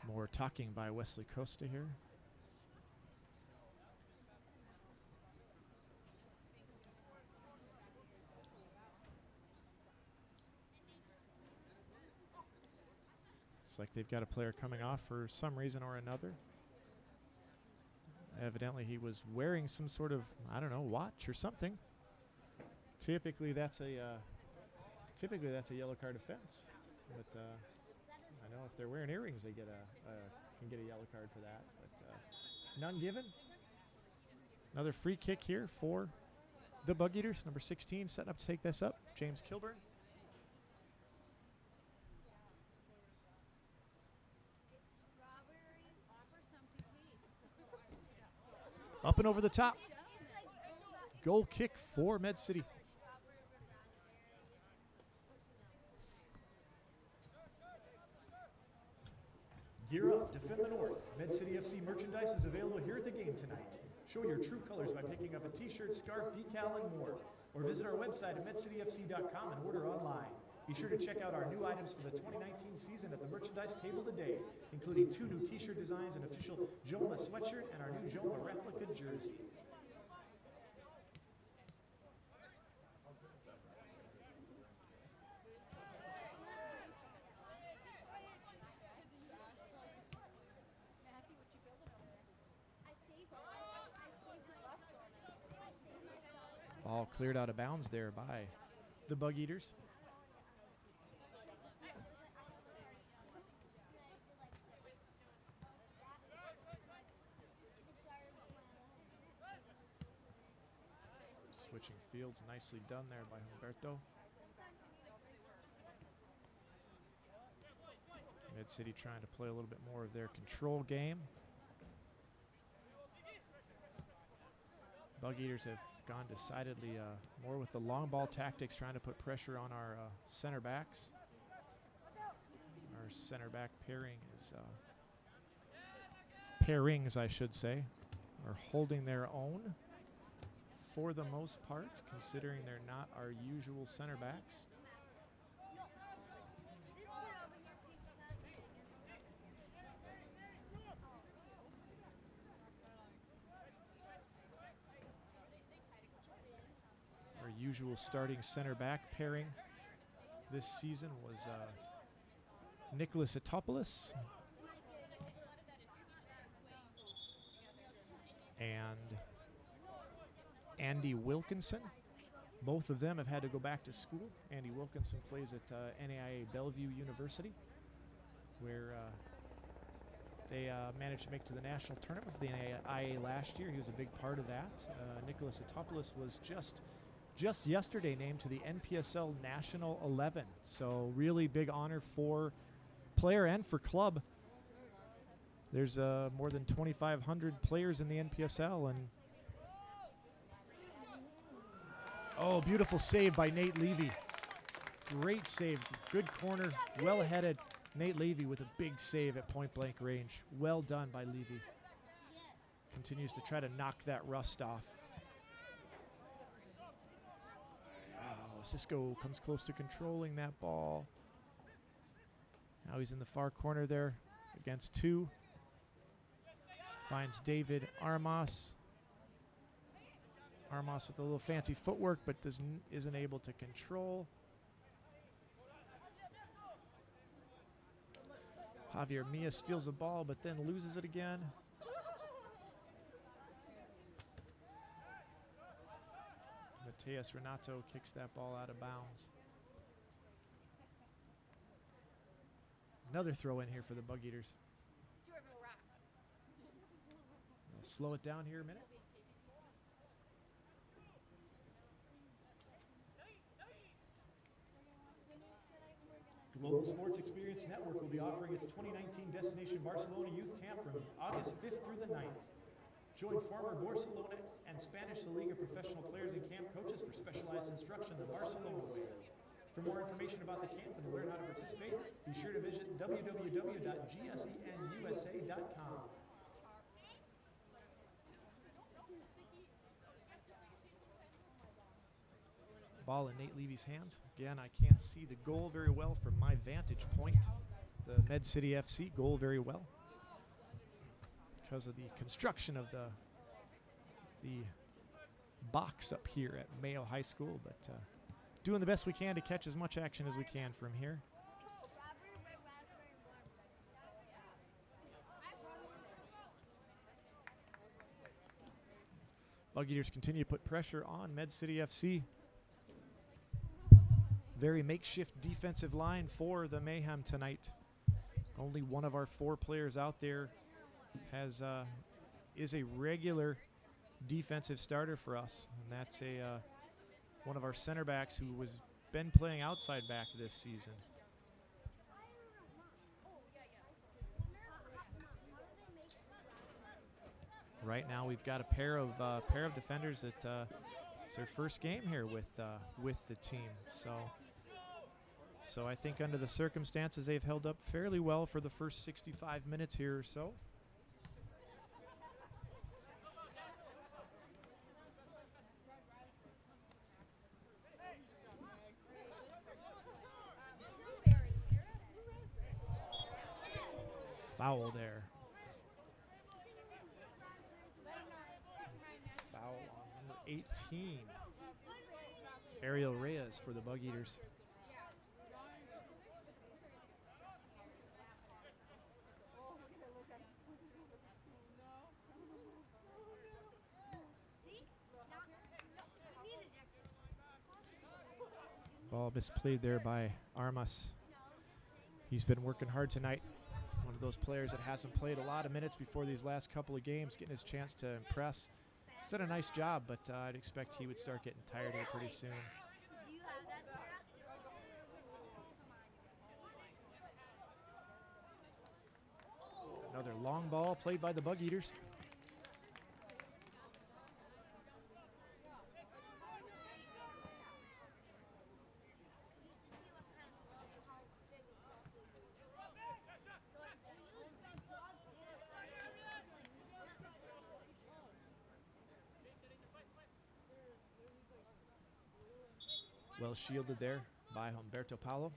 More talking by Wesley Costa here. Looks like they've got a player coming off for some reason or another. Evidently he was wearing some sort of, I don't know, watch or something. Typically that's a yellow card offense. But I know if they're wearing earrings, they get can get a yellow card for that. But none given. Another free kick here for the Bugeaters. Number 16 setting up to take this up. James Kilburn. Up and over the top. Goal kick for Med City. Gear up, defend the North. Med City FC merchandise is available here at the game tonight. Show your true colors by picking up a t-shirt, scarf, decal, and more. Or visit our website at medcityfc.com and order online. Be sure to check out our new items for the 2019 season at the merchandise table today, including 2 new t-shirt designs, an official Joma sweatshirt, and our new Joma replica jersey. Ball cleared out of bounds there by the Bugeaters. Switching fields, nicely done there by Humberto. Mid City trying to play a little bit more of their control game. Bugeaters have gone decidedly more with the long ball tactics, trying to put pressure on our center backs. Our center back pairings, I should say, are holding their own for the most part, considering they're not our usual center backs. Our usual starting center back pairing this season was Nicholas Atopoulos and Andy Wilkinson. Both of them have had to go back to school. Andy Wilkinson plays at NAIA Bellevue University, where they managed to make to the national tournament for the NAIA last year. He was a big part of that. Nicholas Atopoulos was just yesterday named to the NPSL National 11. So really big honor for player and for club. There's more than 2,500 players in the NPSL, and oh, beautiful save by Nate Levy. Great save, good corner, well headed. Nate Levy with a big save at point blank range. Well done by Levy. Continues to try to knock that rust off. Oh, Cisco comes close to controlling that ball. Now he's in the far corner there against 2. Finds David Armas. Armas with a little fancy footwork, but isn't able to control. Javier Mia steals the ball, but then loses it again. Matthias Renato kicks that ball out of bounds. Another throw in here for the Bugeaters. I'll slow it down here a minute. Global Sports Experience Network will be offering its 2019 Destination Barcelona Youth Camp from August 5th through the 9th. Join former Barcelona and Spanish La Liga professional players and camp coaches for specialized instruction the Barcelona way. For more information about the camp and to learn how to participate, be sure to visit www.gsenusa.com. Ball in Nate Levy's hands. Again, I can't see the goal very well from my vantage point. The Med City FC goal very well because of the construction of the box up here at Mayo High School, but doing the best we can to catch as much action as we can from here. Bug Eaters continue to put pressure on Med City FC. Very makeshift defensive line for the Mayhem tonight. Only one of our 4 players out there is a regular defensive starter for us, and that's one of our center backs who was been playing outside back this season. Right now, we've got a pair of defenders that it's their first game here with the team. So I think under the circumstances, they've held up fairly well for the first 65 minutes here or so. Foul there. Foul on number 18. Ariel Reyes for the Bug Eaters. Ball misplayed there by Armas. He's been working hard tonight. One of those players that hasn't played a lot of minutes before these last couple of games, getting his chance to impress. He's done a nice job, but I'd expect he would start getting tired here pretty soon. Another long ball played by the Bug Eaters. Well shielded there by Humberto Paulo.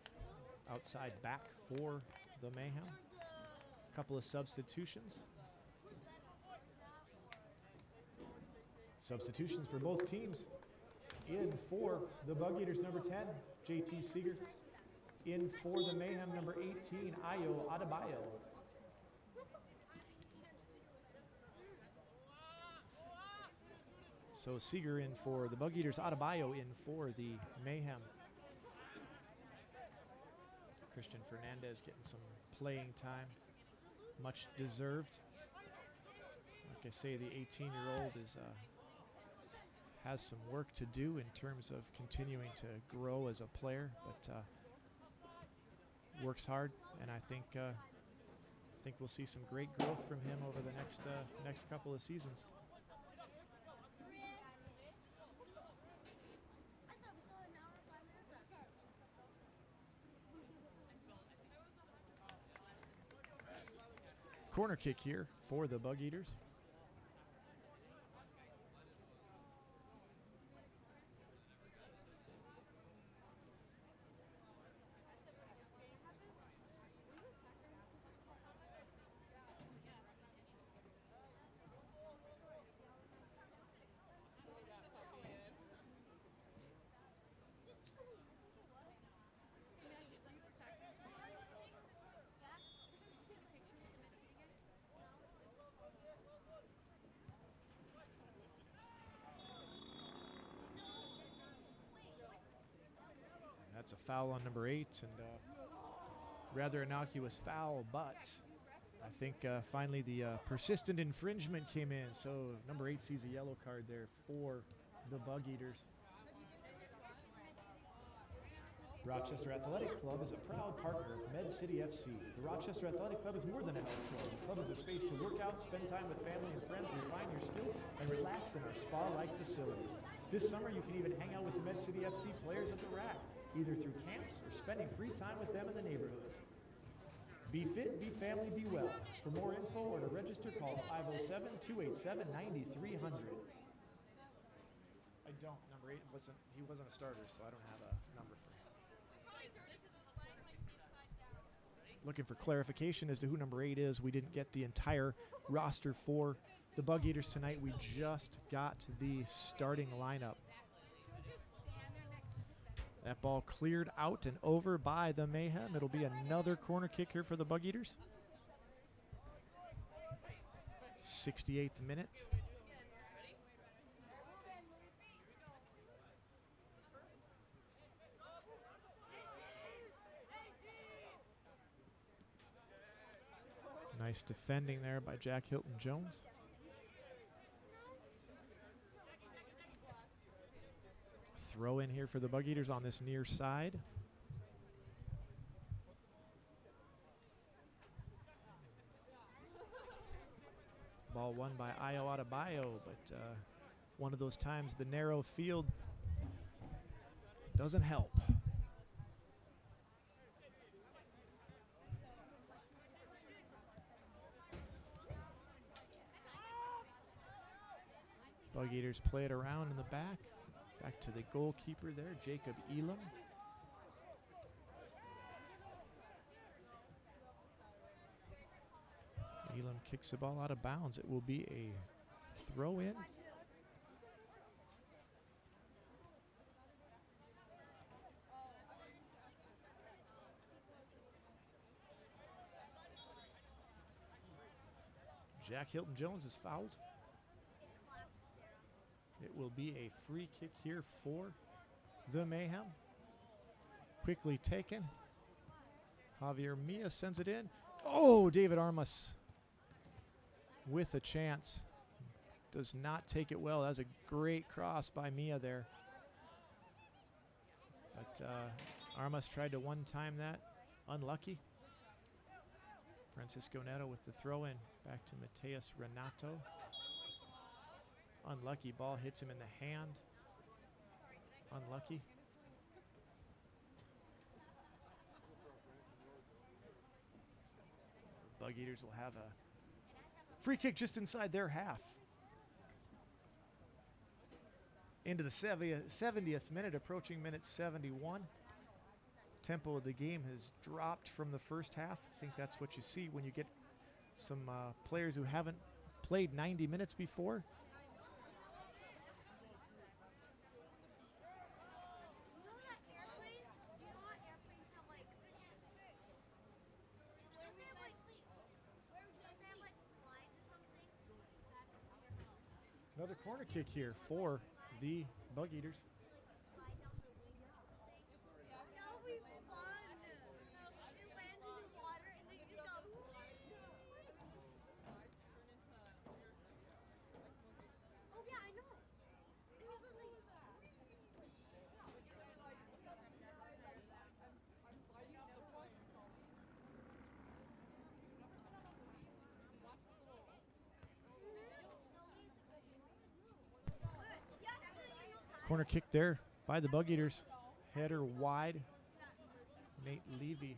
Outside back for the Mayhem. A couple of substitutions. Substitutions for both teams. In for the Bug Eaters, number 10, JT Seeger. In for the Mayhem, number 18, Ayo Adebayo. So Seeger in for the Bug Eaters, Adebayo in for the Mayhem. Christian Fernandez getting some playing time, much deserved. Like I say, the 18-year-old has some work to do in terms of continuing to grow as a player, but works hard, and I think we'll see some great growth from him over the next couple of seasons. Corner kick here for the Bug Eaters. That's a foul on number 8, and rather innocuous foul, but I think finally the persistent infringement came in, so number 8 sees a yellow card there for the Bug Eaters. Rochester Athletic Club is a proud partner of Med City FC. The Rochester Athletic Club is more than a health club. The club is a space to work out, spend time with family and friends, refine your skills, and relax in our spa-like facilities. This summer, you can even hang out with the Med City FC players at the rack, either through camps or spending free time with them in the neighborhood. Be fit, be family, be well. For more info or to register, call 507-287-9300. I don't. Number 8 wasn't a starter, so I don't have a number for him. Looking for clarification as to who number 8 is. We didn't get the entire roster for the Bug Eaters tonight. We just got the starting lineup. That ball cleared out and over by the Mayhem. It'll be another corner kick here for the Bug Eaters. 68th minute. Nice defending there by Jack Hilton Jones. Throw in here for the Bugeaters on this near side. Ball won by Ayo Adebayo, but one of those times the narrow field doesn't help. Bugeaters play it around in the back. Back to the goalkeeper there, Jacob Elam. Elam kicks the ball out of bounds. It will be a throw in. Jack Hilton Jones is fouled. It will be a free kick here for the Mayhem. Quickly taken. Javier Mia sends it in. Oh, David Armas with a chance. Does not take it well. That's a great cross by Mia there. But Armas tried to one-time that. Unlucky. Francisco Neto with the throw-in. Back to Matthias Renato. Unlucky. Ball hits him in the hand. Unlucky. Bugeaters will have a free kick just inside their half. Into the 70th minute, approaching minute 71. Tempo of the game has dropped from the first half. I think that's what you see when you get some players who haven't played 90 minutes before. Another corner kick here for the Bugeaters. Corner kick there by the Bugeaters. Header wide. Nate Levy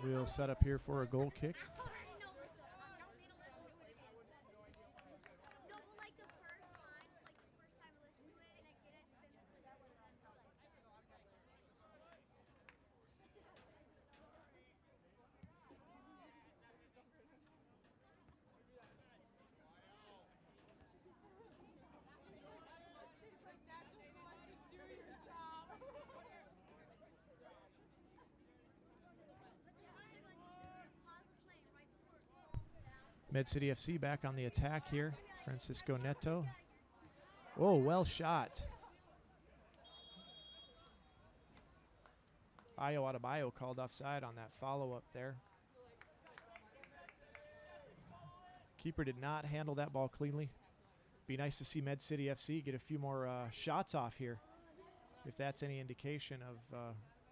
will set up here for a goal kick. Med City FC back on the attack here. Francisco Neto. Oh, well shot. Ayo Adebayo called offside on that follow-up there. Keeper did not handle that ball cleanly. Be nice to see Med City FC get a few more shots off here, if that's any indication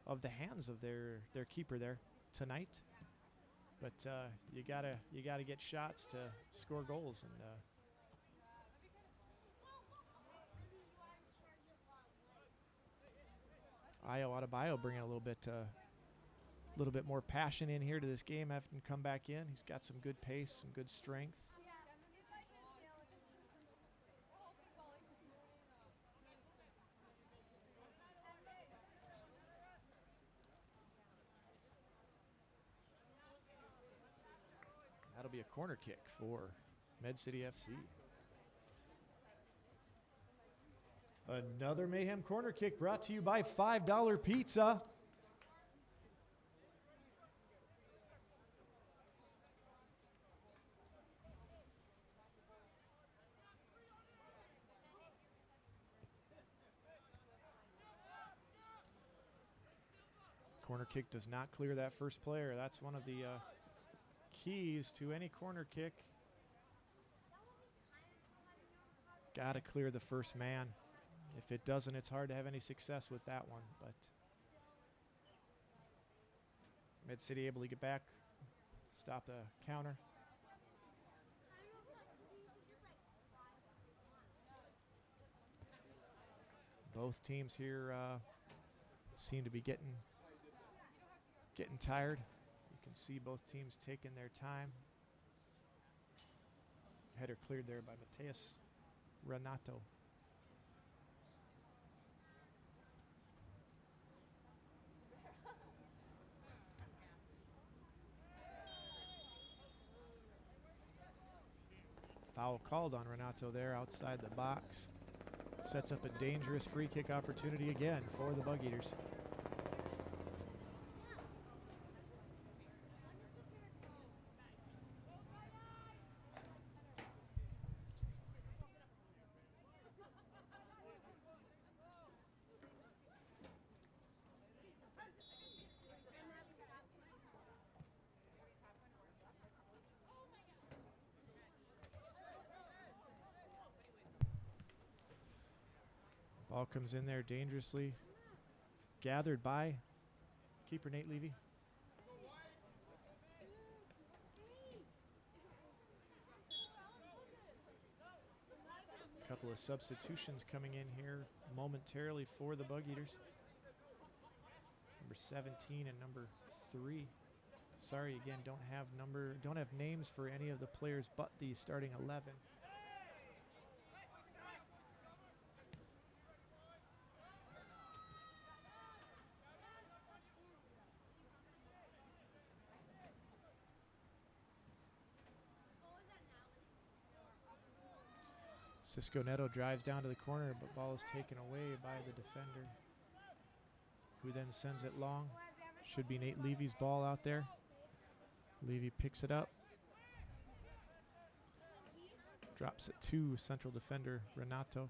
of the hands of their keeper there tonight. But you gotta get shots to score goals, and Ayo Adebayo bringing a little bit more passion in here to this game, having to come back in. He's got some good pace, some good strength. That'll be a corner kick for Med City FC. Another Mayhem corner kick brought to you by $5 Pizza. Corner kick does not clear that first player. That's one of the keys to any corner kick. Got to clear the first man. If it doesn't, it's hard to have any success with that one. But Mid-City able to get back, stop the counter. Both teams here seem to be getting tired. You can see both teams taking their time. Header cleared there by Matthias Renato. Foul called on Renato there outside the box. Sets up a dangerous free kick opportunity again for the Bugeaters. Ball comes in there dangerously. Gathered by keeper Nate Levy. A couple of substitutions coming in here momentarily for the Bugeaters. Number 17 and number 3. Sorry, again, don't have names for any of the players but the starting 11. Cisco Neto drives down to the corner, but ball is taken away by the defender, who then sends it long. Should be Nate Levy's ball out there. Levy picks it up. Drops it to central defender Renato.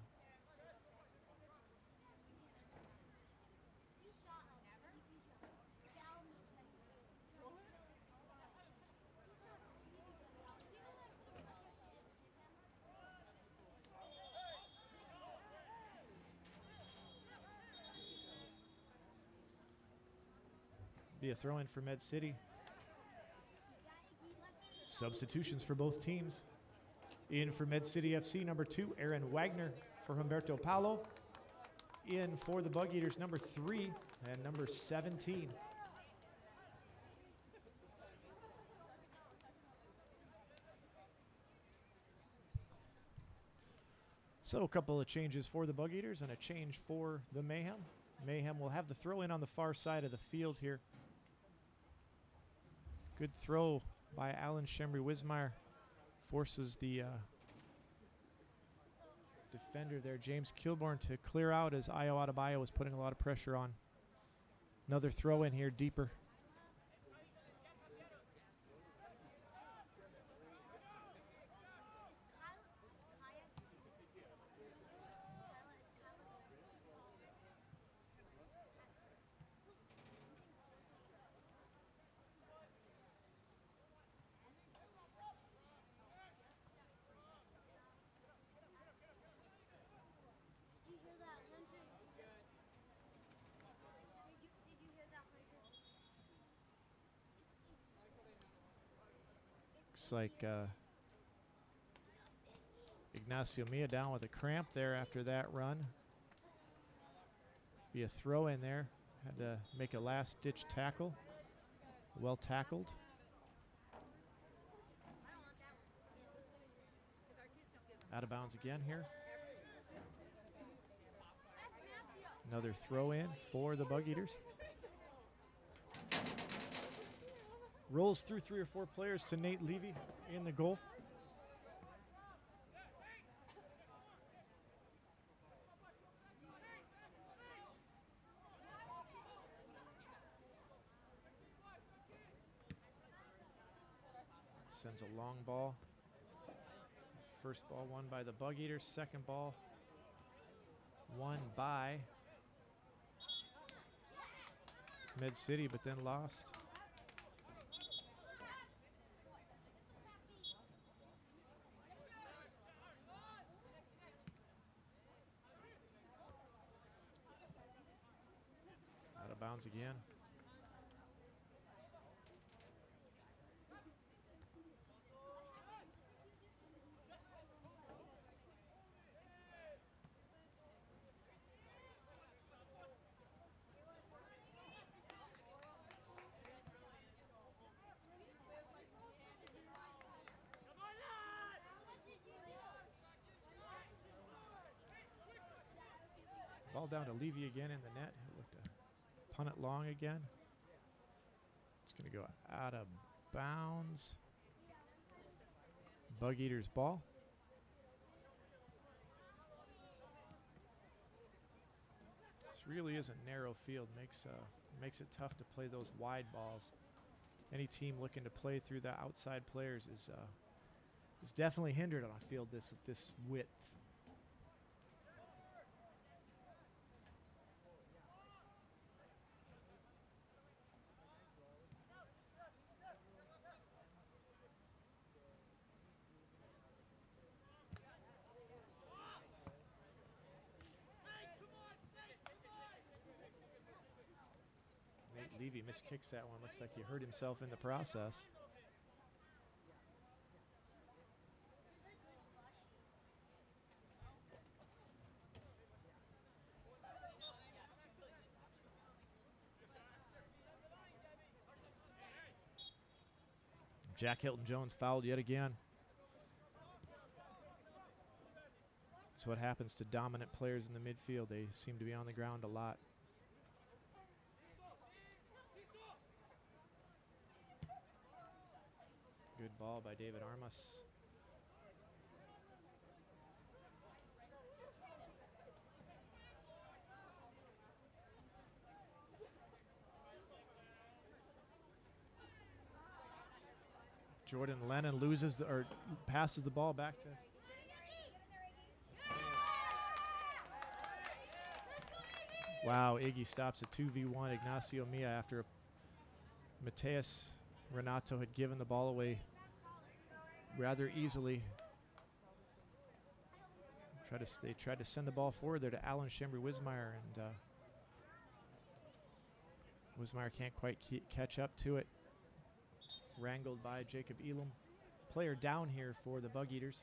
Be a throw-in for Med City. Substitutions for both teams. In for Med City FC, number 2, Aaron Wagner for Humberto Paulo. In for the Bugeaters, number 3 and number 17. So a couple of changes for the Bugeaters and a change for the Mayhem. Mayhem will have the throw in on the far side of the field here. Good throw by Alan Shembry-Wismeyer. Forces the defender there, James Kilborn, to clear out as Ayo Adebayo was putting a lot of pressure on. Another throw in here deeper. Looks like Ignacio Mia down with a cramp there after that run. Be a throw in there. Had to make a last-ditch tackle. Well tackled. Out of bounds again here. Another throw in for the Bugeaters. Rolls through 3 or 4 players to Nate Levy in the goal. Sends a long ball. First ball won by the Bugeaters. Second ball won by Med City, but then lost. Out of bounds again. Ball down to Levy again in the net. He'll look to punt it long again. It's going to go out of bounds. Bugeaters ball. This really is a narrow field. Makes it tough to play those wide balls. Any team looking to play through the outside players is definitely hindered on a field this width. Levy miskicks that one. Looks like he hurt himself in the process. Jack Hilton Jones fouled yet again. That's what happens to dominant players in the midfield. They seem to be on the ground a lot. Good ball by David Armas. Jordan Lennon passes the ball back to. Wow, Iggy stops a 2v1 Ignacio Mia after Matthias Renato had given the ball away rather easily. They tried to send the ball forward there to Alan Schembri-Wismeyer, and Wismeyer can't quite catch up to it. Wrangled by Jacob Elam. Player down here for the Bugeaters.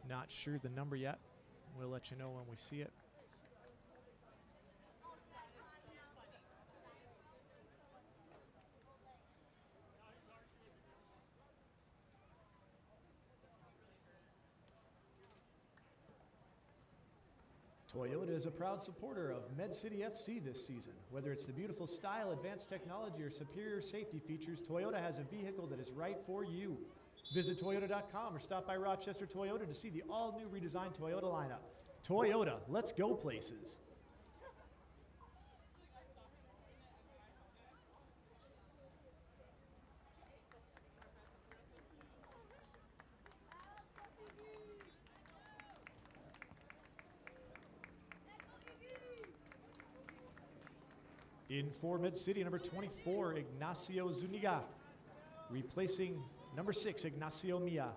Not sure the number yet. We'll let you know when we see it. Toyota is a proud supporter of Med City FC this season. Whether it's the beautiful style, advanced technology, or superior safety features, Toyota has a vehicle that is right for you. Visit Toyota.com or stop by Rochester Toyota to see the all-new redesigned Toyota lineup. Toyota, let's go places. In for Med City, number 24, Ignacio Zuniga, replacing number 6, Ignacio Mia.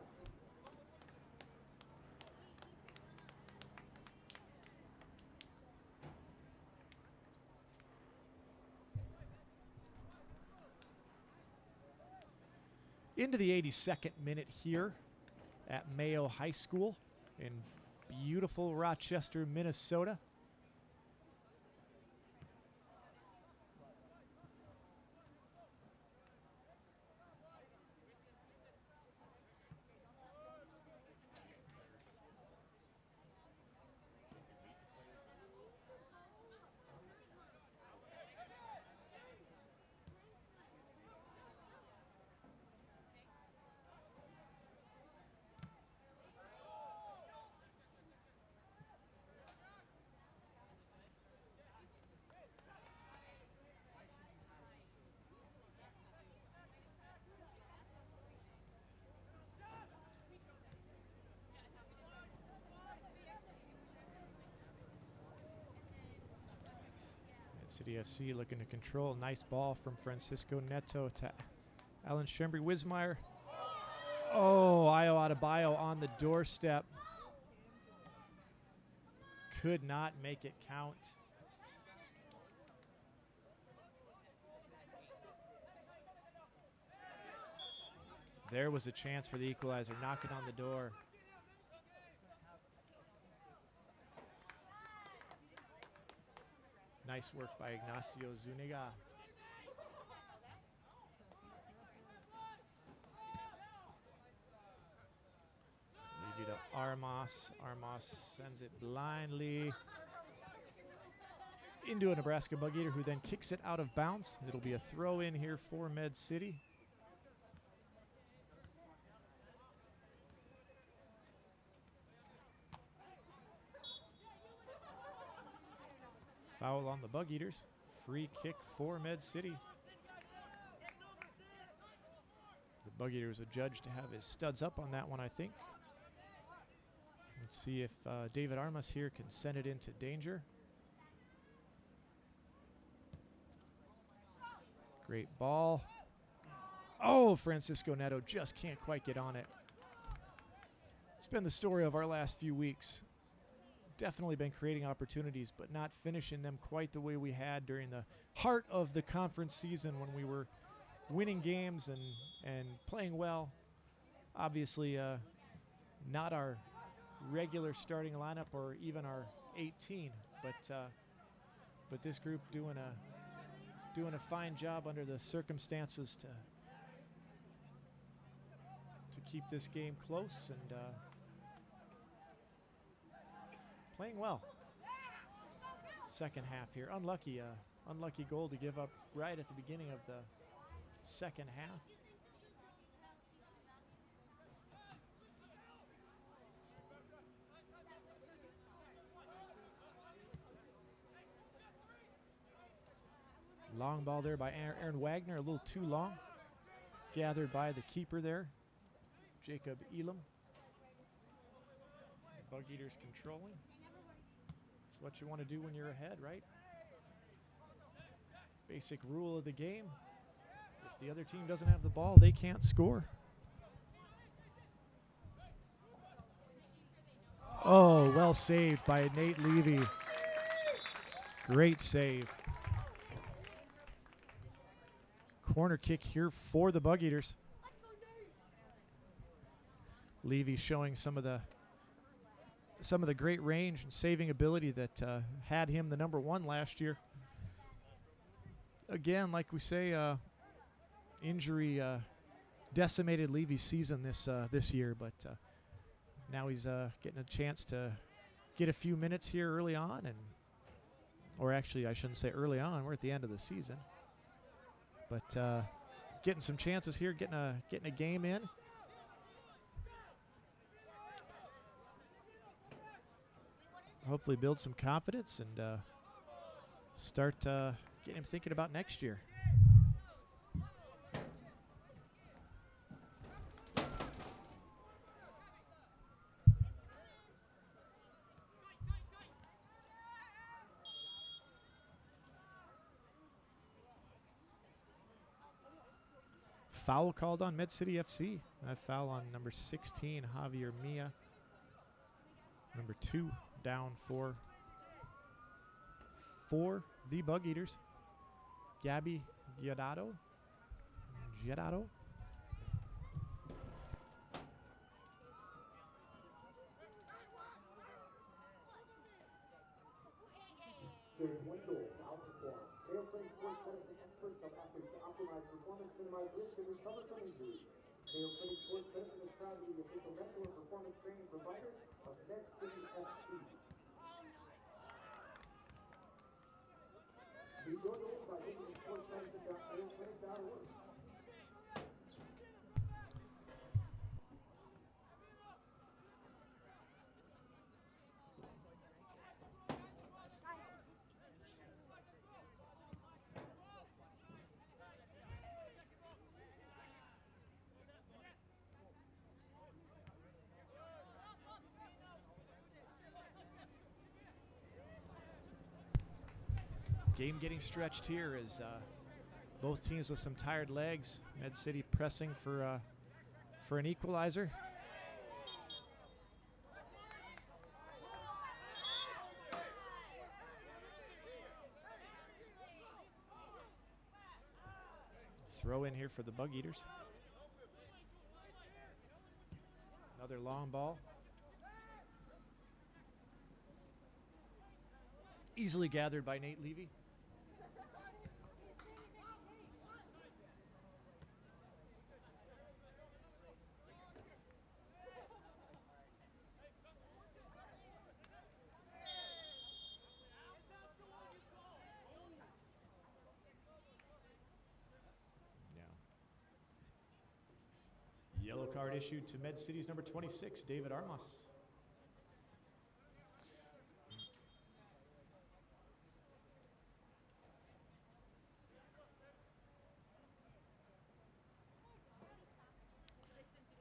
Into the 82nd minute here at Mayo High School in beautiful Rochester, Minnesota. Mid-City FC looking to control. Nice ball from Francisco Neto to Alan Schembri-Wismeyer. Oh, Ayo Adebayo on the doorstep. Could not make it count. There was a chance for the equalizer, knocking on the door. Nice work by Ignacio Zuniga. Lead it to Armas. Armas sends it blindly into a Nebraska Bugeater, who then kicks it out of bounds. It'll be a throw in here for Med City. Foul on the Bugeaters. Free kick for Med City. The Bugeaters a judge to have his studs up on that one, I think. Let's see if David Armas here can send it into danger. Great ball. Oh, Francisco Neto just can't quite get on it. It's been the story of our last few weeks. Definitely been creating opportunities, but not finishing them quite the way we had during the heart of the conference season when we were winning games and playing well. Obviously, not our regular starting lineup or even our 18, but this group doing a fine job under the circumstances to keep this game close and playing well. Second half here. Unlucky goal to give up right at the beginning of the second half. Long ball there by Aaron Wagner, a little too long. Gathered by the keeper there, Jacob Elam. Bugeaters controlling. It's what you want to do when you're ahead, right? Basic rule of the game. If the other team doesn't have the ball, they can't score. Oh, well saved by Nate Levy. Great save. Corner kick here for the Bugeaters. Levy showing some of the great range and saving ability that had him the #1 last year. Again, like we say, injury decimated Levy's season this year, but now he's getting a chance to get a few minutes here early on, or actually I shouldn't say early on. We're at the end of the season, but getting some chances here, getting a game in. Hopefully build some confidence and start getting him thinking about next year. Foul called on Mid-City FC. That foul on number 16, Javier Mia. Number 2 down for the Bugeaters. Gabby Giadato. There's one goal to outperform. Mayo Clinic Sports Medicine experts help athletes to optimize performance, minimize risk, and recover from injuries. Mayo Clinic Sports Medicine is proud to be the official medical and performance training provider of Med-City FC. Be your goal by visiting sportsmedicine.mayoclinic.org. Game getting stretched here as both teams with some tired legs. Med City pressing for an equalizer. Throw in here for the Bugeaters. Another long ball. Easily gathered by Nate Levy. Yellow card issued to Med City's number 26, David Armas.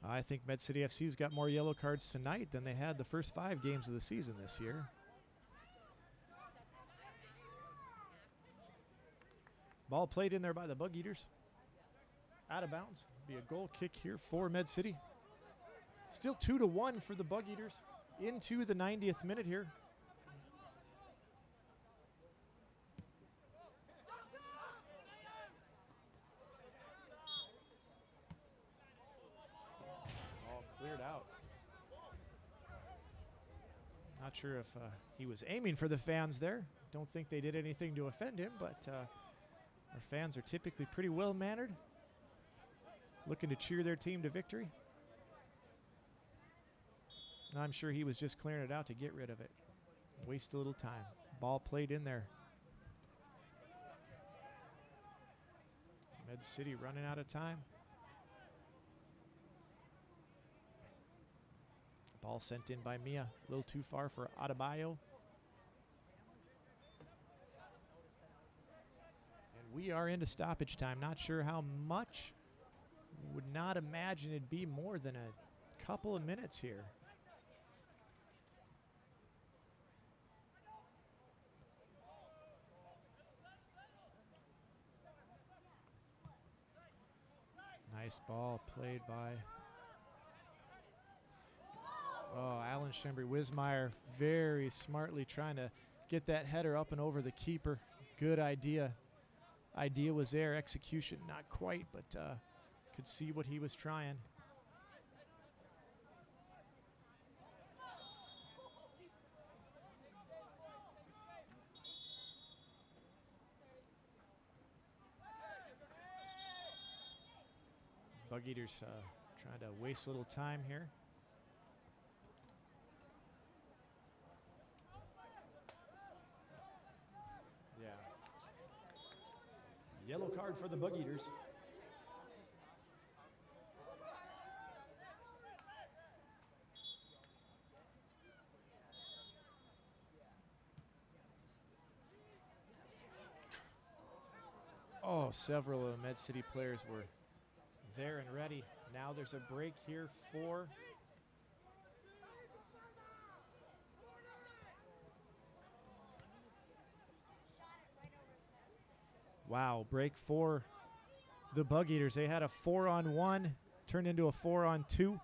I think Med City FC's got more yellow cards tonight than they had the first 5 games of the season this year. Ball played in there by the Bugeaters. Out of bounds. Be a goal kick here for Med City. Still 2-1 for the Bugeaters into the 90th minute here. All cleared out. Not sure if he was aiming for the fans there. Don't think they did anything to offend him, but our fans are typically pretty well mannered. Looking to cheer their team to victory. I'm sure he was just clearing it out to get rid of it. Waste a little time. Ball played in there. Med City running out of time. Ball sent in by Mia. A little too far for Adebayo. And we are into stoppage time. Not sure how much. Would not imagine it'd be more than a couple of minutes here. Nice ball played by Alan Schembri-Wismeyer, very smartly trying to get that header up and over the keeper. Good idea. Idea was there, execution not quite, but could see what he was trying. Bugeaters trying to waste a little time here. Yeah. Yellow card for the Bugeaters. Oh, several of the Med City players were there and ready. Now there's a break here for break for the Bugeaters. They had a 4-on-1, turned into a 4-on-2.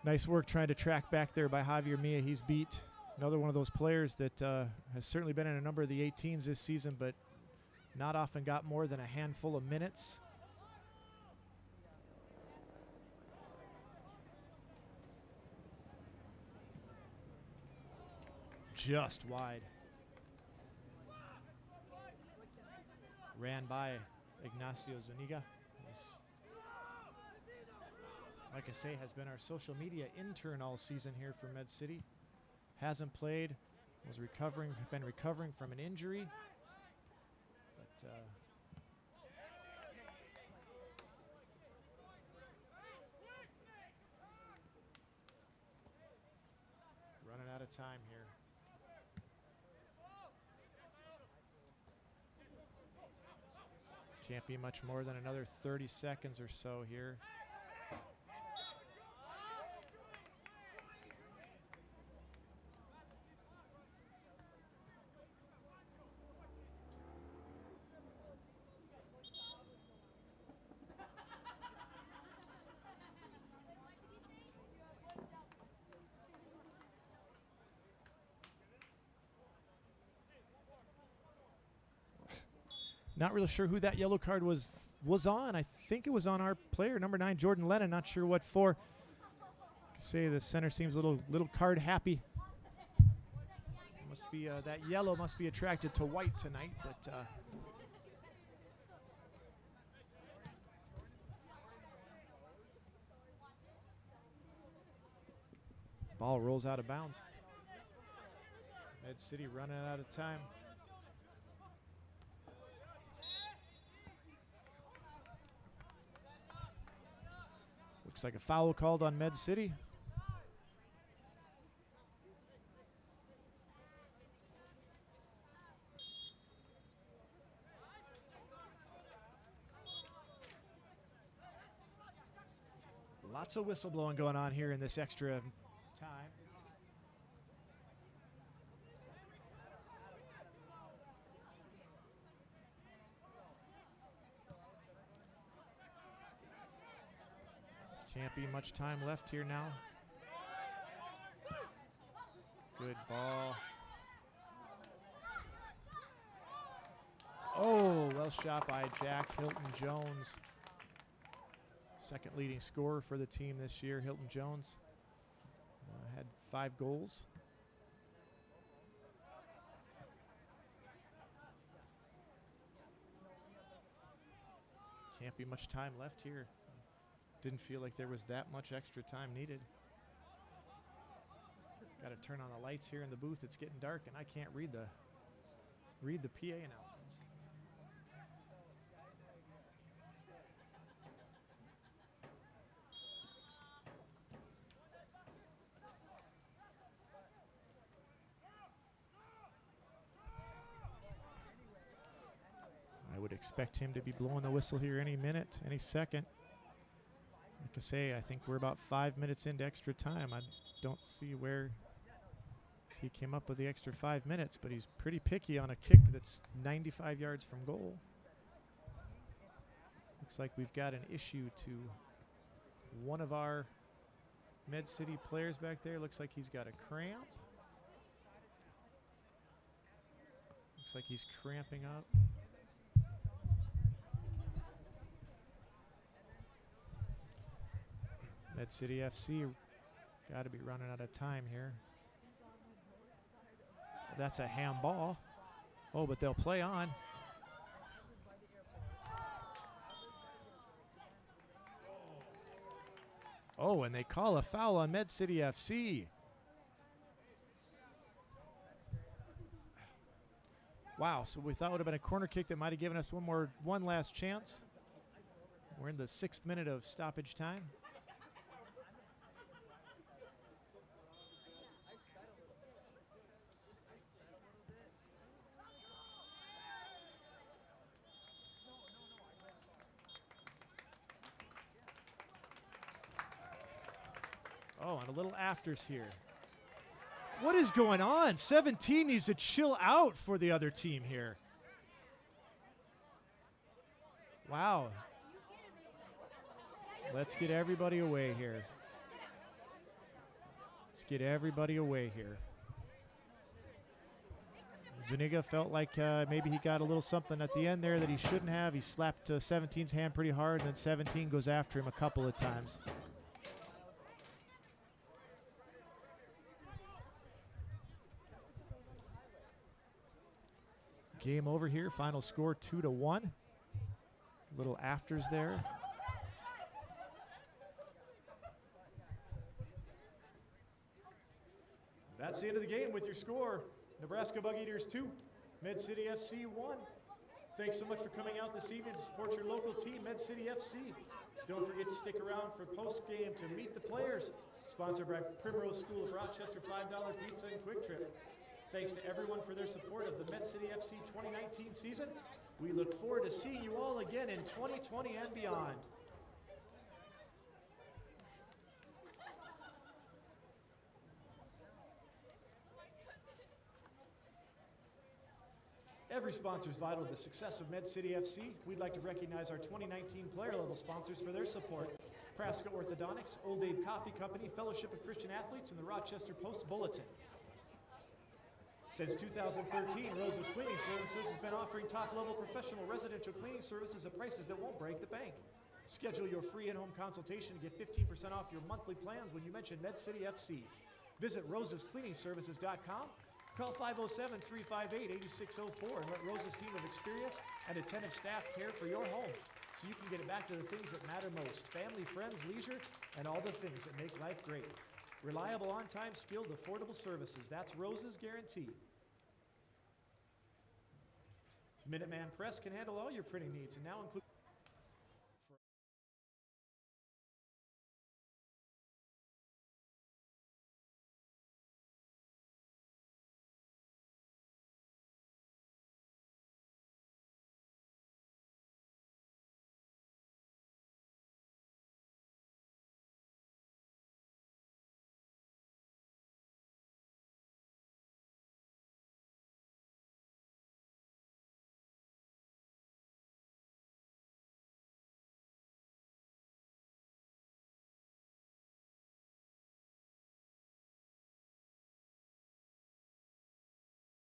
Nice work trying to track back there by Javier Mia. He's beat another one of those players that has certainly been in a number of the 18s this season, but not often got more than a handful of minutes. Just wide. Ran by Ignacio Zuniga. Like I say, has been our social media intern all season here for Med City. Hasn't played, been recovering from an injury. But running out of time here. Can't be much more than another 30 seconds or so here. Not really sure who that yellow card was on. I think it was on our player, number 9, Jordan Lennon. Not sure what for. Say the center seems a little card happy. Must be that yellow must be attracted to white tonight, but ball rolls out of bounds. Med City running out of time. Looks like a foul called on Med City. Lots of whistleblowing going on here in this extra time. Can't be much time left here now. Good ball. Oh, well shot by Jack Hilton Jones. Second leading scorer for the team this year, Hilton Jones. Had 5 goals. Can't be much time left here. Didn't feel like there was that much extra time needed. Got to turn on the lights here in the booth. It's getting dark and I can't read the PA announcements. I would expect him to be blowing the whistle here any minute, any second. Like I say, I think we're about 5 minutes into extra time. I don't see where he came up with the extra 5 minutes, but he's pretty picky on a kick that's 95 yards from goal. Looks like we've got an issue to one of our Med City players back there. Looks like he's got a cramp. Looks like he's cramping up. Med City FC got to be running out of time here. That's a handball. Oh, but they'll play on. Oh, and they call a foul on Med City FC. Wow, so we thought it would have been a corner kick that might have given us one last chance. We're in the 6th minute of stoppage time. Oh, and a little afters here. What is going on? 17 needs to chill out for the other team here. Wow. Let's get everybody away here. Let's get everybody away here. Zuniga felt like maybe he got a little something at the end there that he shouldn't have. He slapped 17's hand pretty hard, and then 17 goes after him a couple of times. Game over here. Final score 2-1. Little afters there. That's the end of the game with your score. Nebraska Bugeaters 2, Med City FC 1. Thanks so much for coming out this evening to support your local team, Med City FC. Don't forget to stick around for post-game to meet the players. Sponsored by Primrose School of Rochester, $5 pizza and Quick Trip. Thanks to everyone for their support of the Med City FC 2019 season. We look forward to seeing you all again in 2020 and beyond. Every sponsor is vital to the success of Med City FC. We'd like to recognize our 2019 player level sponsors for their support. Praska Orthodontics, Old Abe Coffee Company, Fellowship of Christian Athletes, and the Rochester Post Bulletin. Since 2013, Rose's Cleaning Services has been offering top-level professional residential cleaning services at prices that won't break the bank. Schedule your free in-home consultation to get 15% off your monthly plans when you mention MedCity FC. Visit rosescleaningservices.com. Call 507-358-8604 and let Rose's team of experienced and attentive staff care for your home so you can get it back to the things that matter most: family, friends, leisure, and all the things that make life great. Reliable, on-time, skilled, affordable services. That's Rose's guarantee. Minuteman Press can handle all your printing needs and now include